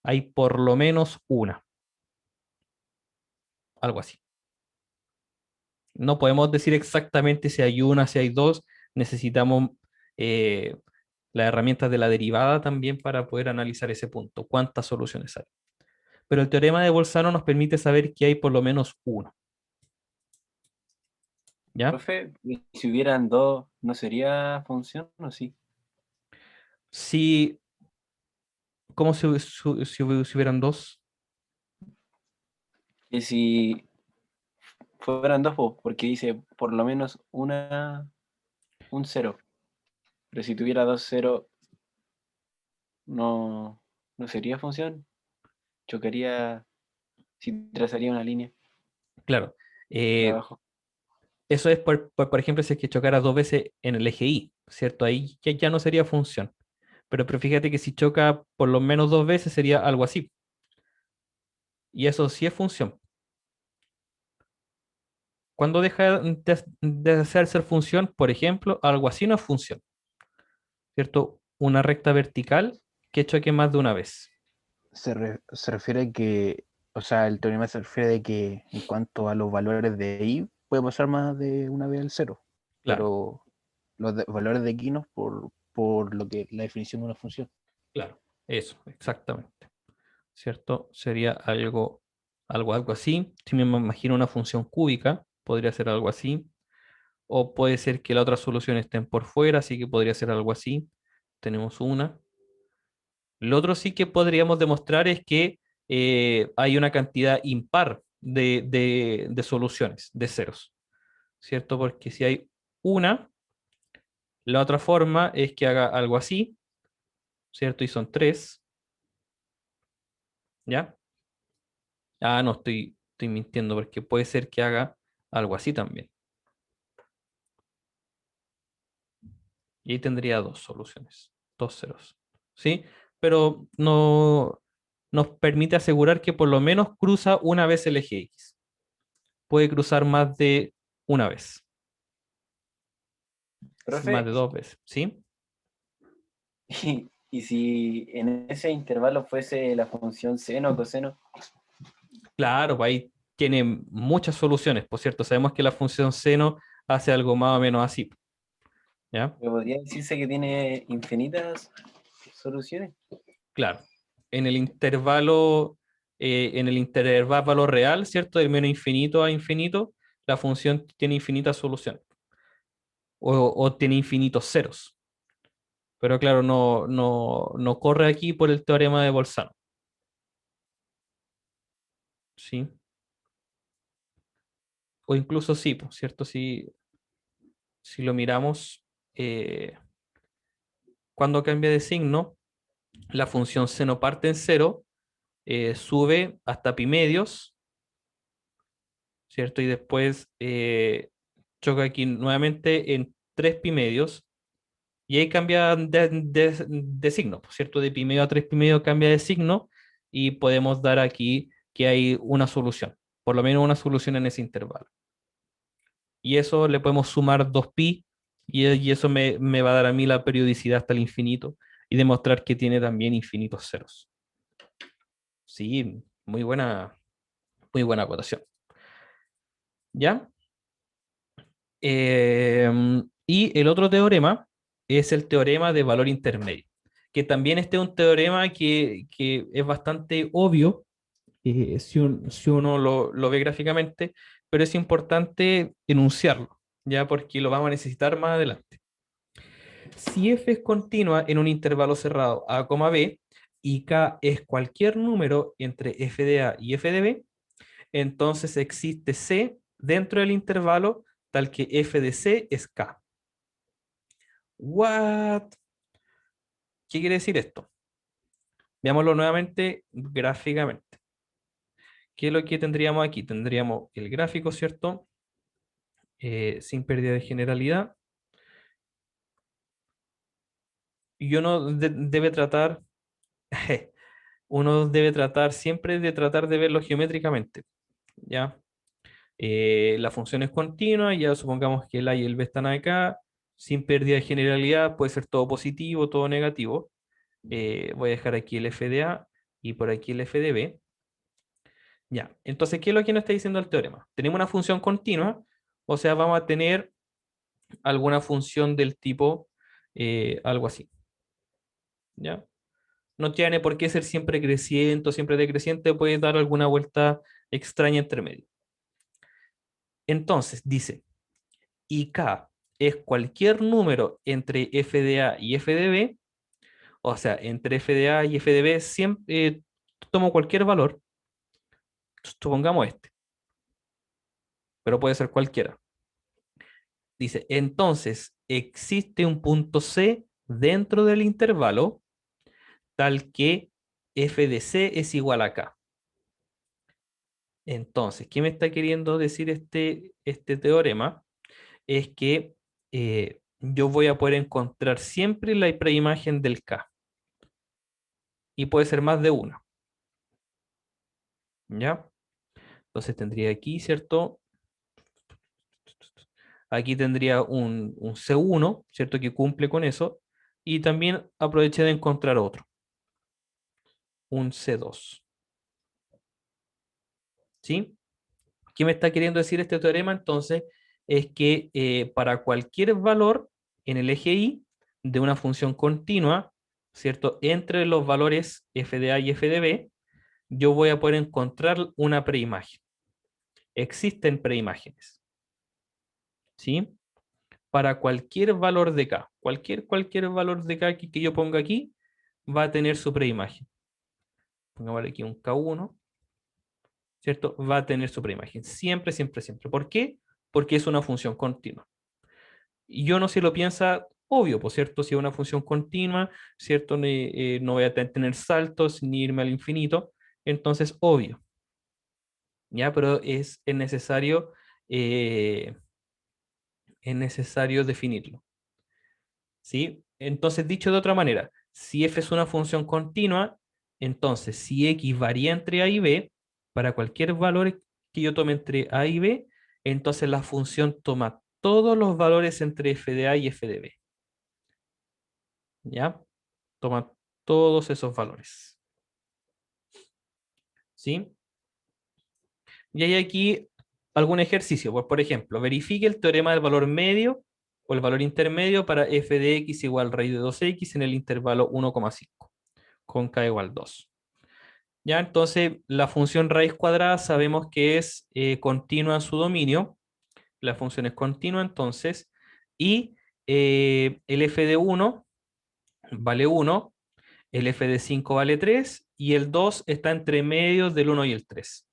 Hay por lo menos una. Algo así. No podemos decir exactamente si hay una, si hay dos. Necesitamos las herramientas de la derivada también para poder analizar ese punto. ¿Cuántas soluciones hay? Pero el teorema de Bolzano nos permite saber que hay por lo menos uno. ¿Ya? Profe, ¿y si hubieran dos, ¿no sería función o sí? Si, ¿cómo si hubieran dos? Que si fueran dos, po, porque dice por lo menos un cero. Pero si tuviera dos ceros, no sería función. Chocaría si trazaría una línea Claro. de Eh, abajo. Eso es, por ejemplo, si es que chocara dos veces en el eje Y, ¿cierto? Ahí ya no sería función. Pero fíjate que si choca por lo menos dos veces sería algo así. Y eso sí es función. Cuando deja de ser función, por ejemplo, algo así no es función, ¿cierto? Una recta vertical que choque más de una vez. Se refiere que, o sea, el teorema se refiere de que en cuanto a los valores de y puede pasar más de una vez al cero, Claro, pero valores de aquí no por lo que la definición de una función. claro. Eso, exactamente. ¿Cierto? Sería algo así. Si me imagino una función cúbica, podría ser algo así. O puede ser que las otras soluciones estén por fuera, así que podría ser algo así. Tenemos una. Lo otro sí que podríamos demostrar es que hay una cantidad impar de soluciones, de ceros, ¿cierto? Porque si hay una, la otra forma es que haga algo así, ¿cierto? Y son tres, ¿ya? Ah, no, estoy mintiendo porque puede ser que haga algo así también. Y ahí tendría dos soluciones, dos ceros, ¿sí? Pero no nos permite asegurar que por lo menos cruza una vez el eje X. Puede cruzar más de una vez, más Profe, de dos veces, ¿sí? y si en ese intervalo fuese la función seno o coseno, Claro, pues ahí tiene muchas soluciones, por cierto. Sabemos que la función seno hace algo más o menos así, ¿ya? ¿me podría decirse que tiene infinitas soluciones? Claro. En el intervalo real, ¿cierto? Del menos infinito a infinito, la función tiene infinitas soluciones. O tiene infinitos ceros. Pero claro, no corre aquí por el teorema de Bolzano. ¿Sí? O incluso sí, pues, ¿cierto? Si lo miramos, eh, cuando cambia de signo, la función seno parte en cero, sube hasta pi medios, ¿cierto? Y después choca aquí nuevamente en 3 pi medios, y ahí cambia de signo, ¿cierto? De pi medio a 3 pi medio cambia de signo, y podemos dar aquí que hay una solución, por lo menos una solución en ese intervalo. Y eso le podemos sumar 2pi, y eso me va a dar a mí la periodicidad hasta el infinito, y demostrar que tiene también infinitos ceros. Sí, muy buena acotación. ¿Ya? Y el otro teorema es el teorema de valor intermedio, que también este es un teorema que es bastante obvio, si uno lo ve gráficamente, pero es importante enunciarlo, ¿ya? Porque lo vamos a necesitar más adelante. Si f es continua en un intervalo cerrado a, b, y k es cualquier número entre f de a y f de b, entonces existe C dentro del intervalo tal que f de C es K. What? ¿Qué quiere decir esto? Veámoslo nuevamente gráficamente. ¿Qué es lo que tendríamos aquí? Tendríamos el gráfico, ¿cierto? Sin pérdida de generalidad. Y uno debe tratar siempre de tratar de verlo geométricamente, ¿ya? La función es continua, ya supongamos que el A y el B están acá, sin pérdida de generalidad, puede ser todo positivo, todo negativo. Voy a dejar aquí el f de A y por aquí el f de B. Ya, entonces, ¿qué es lo que nos está diciendo el teorema? Tenemos una función continua, o sea, vamos a tener alguna función del tipo algo así. ¿Ya? No tiene por qué ser siempre creciente o siempre decreciente, puede dar alguna vuelta extraña entre medio. Entonces, dice, y K es cualquier número entre f de A y f de B, o sea, entre f de A y f de B, siempre tomo cualquier valor, supongamos este, pero puede ser cualquiera. Dice, entonces, existe un punto C dentro del intervalo tal que f de C es igual a K. Entonces, ¿qué me está queriendo decir este teorema? Es que yo voy a poder encontrar siempre la preimagen del K. Y puede ser más de una. ¿Ya? Entonces tendría aquí, ¿cierto? Aquí tendría un C1, ¿cierto? Que cumple con eso. Y también aproveché de encontrar otro. Un C2. ¿Sí? ¿Qué me está queriendo decir este teorema? Entonces, es que para cualquier valor en el eje Y de una función continua, ¿cierto? Entre los valores f de A y f de B, yo voy a poder encontrar una preimagen. Existen preimágenes. ¿Sí? Para cualquier valor de K. Cualquier valor de K que yo ponga aquí va a tener su preimagen. Pongamos aquí un K1, ¿cierto? Va a tener su preimagen. Siempre, siempre, siempre. ¿Por qué? Porque es una función continua. Y uno si lo piensa, obvio, por cierto, si es una función continua, ¿cierto? No voy a tener saltos ni irme al infinito. Entonces, obvio. ¿Ya? Pero eh, es necesario definirlo. ¿Sí? Entonces, dicho de otra manera, si f es una función continua, entonces si x varía entre a y b, para cualquier valor que yo tome entre a y b, entonces la función toma todos los valores entre f de a y f de b. ¿Ya? Toma todos esos valores. ¿Sí? Y hay aquí algún ejercicio. Pues, por ejemplo, verifique el teorema del valor medio o el valor intermedio para f de x igual raíz de 2x en el intervalo 1,5 con k igual 2. Ya, entonces la función raíz cuadrada sabemos que es continua en su dominio. La función es continua entonces. Y el f de 1 vale 1, el f de 5 vale 3 y el 2 está entre medios del 1 y el 3.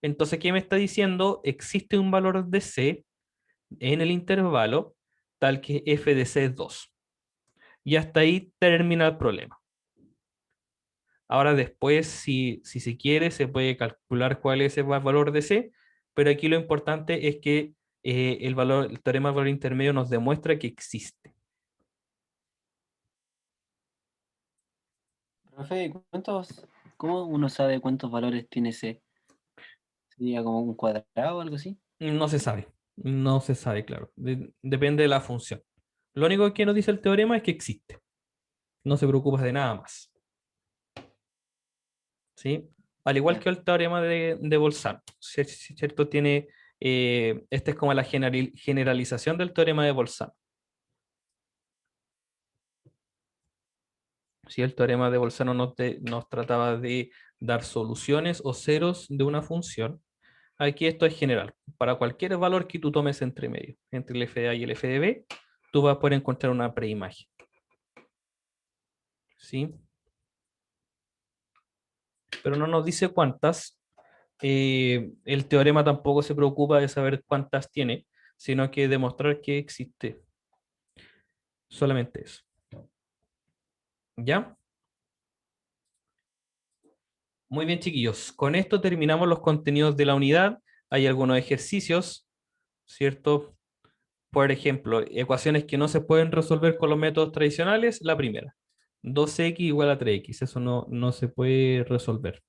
Entonces, ¿qué me está diciendo? Existe un valor de C en el intervalo tal que f de C es 2. Y hasta ahí termina el problema. Ahora después, si se quiere, se puede calcular cuál es el valor de C, pero aquí lo importante es que el teorema del valor intermedio nos demuestra que existe. Profe, ¿cómo uno sabe cuántos valores tiene C? ¿Sería como un cuadrado o algo así? No se sabe, claro. Depende de la función. Lo único que nos dice el teorema es que existe. No se preocupa de nada más. ¿Sí? Al igual Ya. que el teorema de Bolzano, ¿cierto? Esta es como la generalización del teorema de Bolzano. ¿Sí? El teorema de Bolzano nos trataba de dar soluciones o ceros de una función. Aquí esto es general. Para cualquier valor que tú tomes entre medio, entre el f de A y el f de B, tú vas a poder encontrar una preimagen. ¿Sí? Pero no nos dice cuántas. El teorema tampoco se preocupa de saber cuántas tiene, sino que demostrar que existe. Solamente eso. ¿Ya? Muy bien, chiquillos. Con esto terminamos los contenidos de la unidad. Hay algunos ejercicios, ¿cierto? Por ejemplo, ecuaciones que no se pueden resolver con los métodos tradicionales. La primera, 2x igual a 3x. Eso no se puede resolver.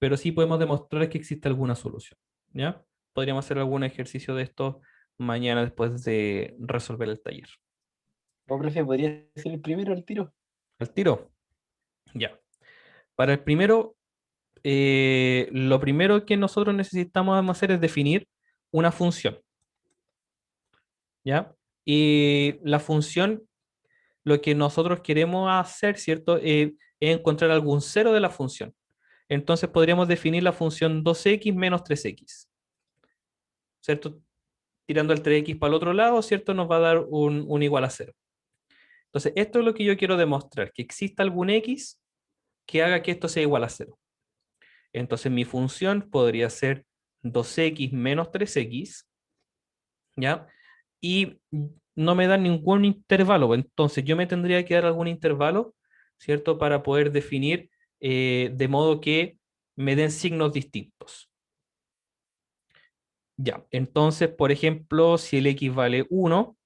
Pero sí podemos demostrar que existe alguna solución. ¿Ya? Podríamos hacer algún ejercicio de esto mañana después de resolver el taller. ¿O profe, podría ser el primero el tiro? ¿Al tiro? Ya. Para el primero, lo primero que nosotros necesitamos hacer es definir una función. ¿Ya? Y la función, lo que nosotros queremos hacer, ¿cierto? Es encontrar algún cero de la función. Entonces podríamos definir la función 2x menos 3x. ¿Cierto? tirando el 3x para el otro lado, ¿cierto? Nos va a dar un igual a 0. Entonces, esto es lo que yo quiero demostrar, que exista algún x que haga que esto sea igual a 0. Entonces, mi función podría ser 2x menos 3x, ¿ya? Y no me da ningún intervalo, entonces yo me tendría que dar algún intervalo, ¿cierto? Para poder definir de modo que me den signos distintos. Ya, entonces, por ejemplo, si el x vale 1,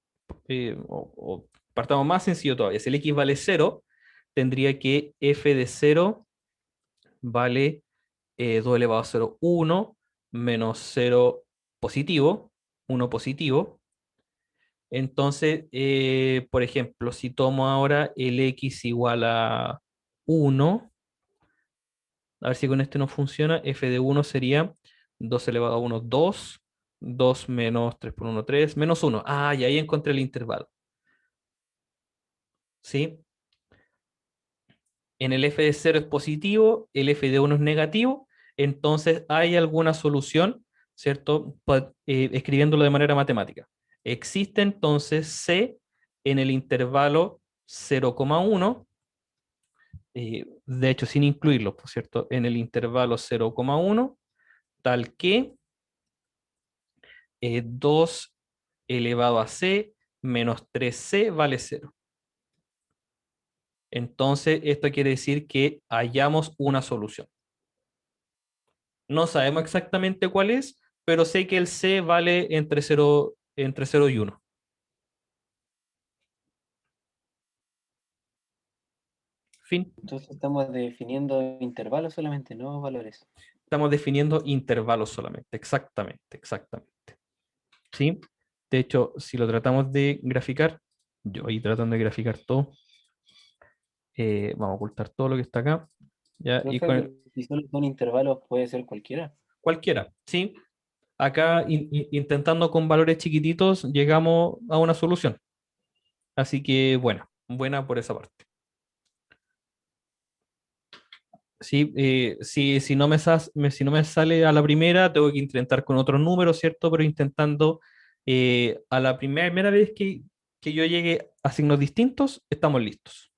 o partamos más sencillo todavía, si el x vale 0, tendría que f de 0 vale 2 elevado a 0, 1, menos 0 positivo, 1 positivo. Entonces, por ejemplo, si tomo ahora el x igual a 1, a ver si con este no funciona, f de 1 sería 2 elevado a 1, 2, 2 menos 3 por 1, 3, menos 1. Ah, y ahí encontré el intervalo. ¿Sí? En el f de 0 es positivo, el f de 1 es negativo, entonces hay alguna solución, ¿cierto? Escribiéndolo de manera matemática. Existe entonces c en el intervalo 0,1, de hecho sin incluirlo, por cierto, en el intervalo 0,1, tal que 2 elevado a c menos 3c vale 0. Entonces, esto quiere decir que hallamos una solución. No sabemos exactamente cuál es, pero sé que el c vale entre 0 y 1. Fin. Entonces estamos definiendo intervalos solamente, no valores. Estamos definiendo intervalos solamente. Exactamente, exactamente. ¿Sí? De hecho, si lo tratamos de graficar, yo ahí tratando de graficar todo, vamos a ocultar todo lo que está acá. ¿Ya? Y Profe, con pero si solo son intervalos, puede ser cualquiera. cualquiera, ¿sí? Acá intentando con valores chiquititos llegamos a una solución. Así que buena por esa parte. Sí, si no si no me sale a la primera, tengo que intentar con otro número, ¿cierto? Pero intentando a la primera vez que yo llegue a signos distintos, estamos listos.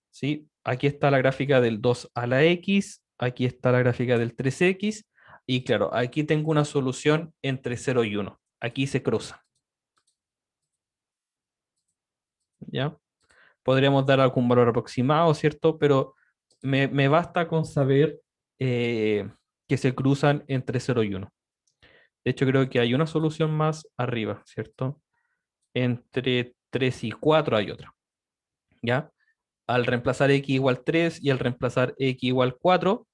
¿Sí? Aquí está la gráfica del 2 a la x, aquí está la gráfica del 3x, y claro, aquí tengo una solución entre 0 y 1. Aquí se cruzan. ¿Ya? Podríamos dar algún valor aproximado, ¿cierto? Pero me basta con saber que se cruzan entre 0 y 1. De hecho, creo que hay una solución más arriba, ¿cierto? Entre 3 y 4 hay otra, ¿ya? Al reemplazar x igual 3 y al reemplazar x igual 4,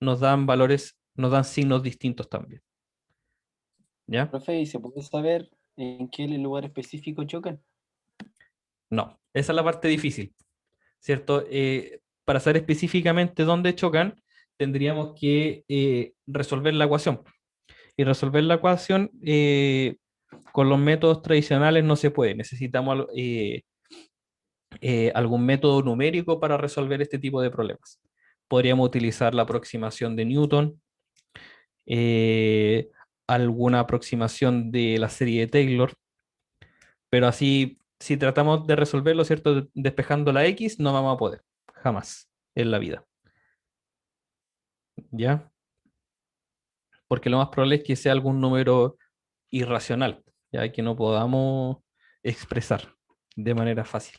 nos dan valores, nos dan signos distintos también, ¿ya? Profe, ¿y se puede saber en qué lugar específico chocan? No, esa es la parte difícil, ¿cierto? Para saber específicamente dónde chocan, tendríamos que resolver la ecuación. Y resolver la ecuación con los métodos tradicionales no se puede. Necesitamos algún método numérico para resolver este tipo de problemas. Podríamos utilizar la aproximación de Newton, eh, alguna aproximación de la serie de Taylor, pero así, si tratamos de resolverlo, ¿cierto? Despejando la X, no vamos a poder, jamás en la vida. ¿Ya? Porque lo más probable es que sea algún número irracional, ya que no podamos expresar de manera fácil.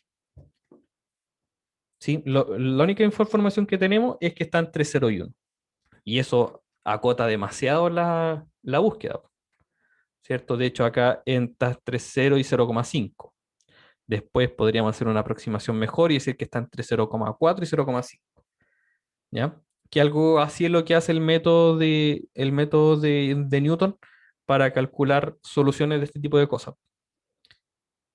¿Sí? La única información que tenemos es que está entre 0 y 1. Y eso acota demasiado la búsqueda, ¿cierto? De hecho, acá está entre 0 y 0,5. Después podríamos hacer una aproximación mejor y decir que está entre 0,4 y 0,5. ¿Ya? Que algo así es lo que hace el método de Newton para calcular soluciones de este tipo de cosas.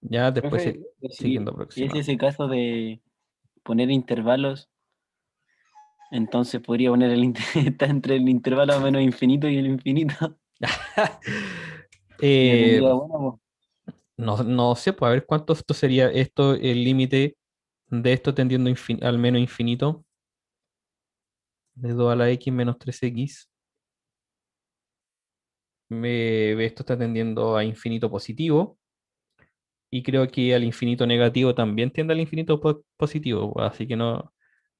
Ya después Profe, siguiendo si es aproximando. ese caso de poner intervalos, entonces podría poner está entre el intervalo menos infinito y el infinito. Y me Eh, tendría bueno, no sé, pues a ver cuánto esto sería esto, el límite de esto tendiendo al menos infinito, de 2 a la x menos 3x. Esto está tendiendo a infinito positivo. Y creo que al infinito negativo también tiende al infinito positivo, así que no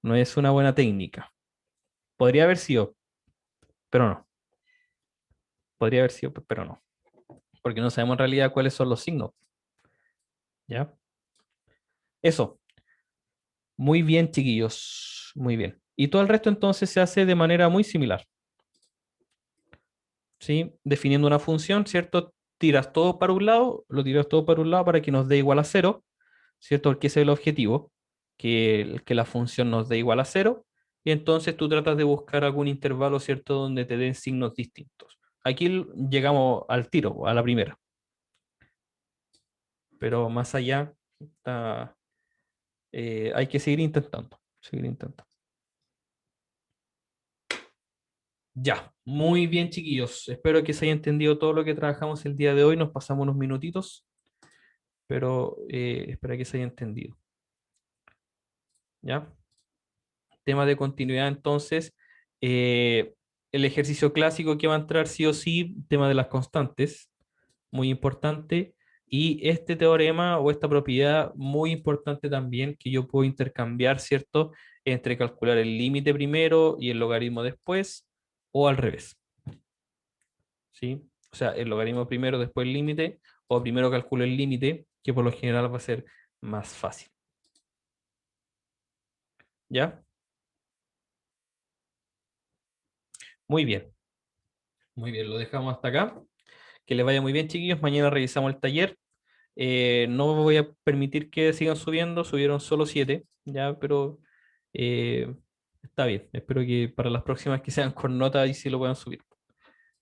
es una buena técnica. Podría haber sido, pero no. Podría haber sido, pero no. Porque no sabemos en realidad cuáles son los signos. ¿Ya? Eso. Muy bien, chiquillos. Muy bien. Y todo el resto entonces se hace de manera muy similar. ¿Sí? Definiendo una función, ¿cierto? Tiras todo para un lado, lo tiras todo para un lado para que nos dé igual a 0, ¿cierto? Porque ese es el objetivo, que la función nos dé igual a 0, y entonces tú tratas de buscar algún intervalo, ¿cierto? Donde te den signos distintos. Aquí llegamos al tiro, a la primera. Pero más allá, hay que seguir intentando, seguir intentando. Ya, muy bien, chiquillos. Espero que se haya entendido todo lo que trabajamos el día de hoy. Nos pasamos unos minutitos, pero espero que se haya entendido. ¿Ya? Tema de continuidad, entonces. El ejercicio clásico que va a entrar sí o sí, tema de las constantes, muy importante. Y este teorema o esta propiedad muy importante también, que yo puedo intercambiar, ¿cierto? Entre calcular el límite primero y el logaritmo después, o al revés. ¿Sí? O sea, el logaritmo primero, después el límite, o primero calculo el límite, que por lo general va a ser más fácil. ¿Ya? Muy bien. Muy bien, lo dejamos hasta acá. Que les vaya muy bien, chiquillos. Mañana revisamos el taller. No voy a permitir que sigan subiendo. Subieron solo 7, ya, pero está bien. Espero que para las próximas que sean con nota y sí lo puedan subir.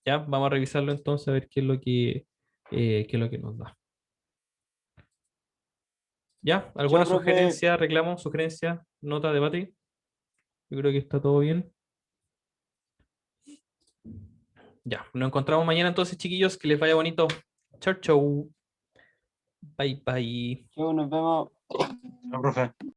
Ya, vamos a revisarlo entonces a ver qué es lo qué es lo que nos da. ¿Ya? ¿Alguna Chao, profe. sugerencia, reclamo, sugerencia, nota, debate? Yo creo que está todo bien. Ya, nos encontramos mañana entonces, chiquillos. Que les vaya bonito. Chau, chau. Bye, bye. Chao, nos vemos. Chao, profe.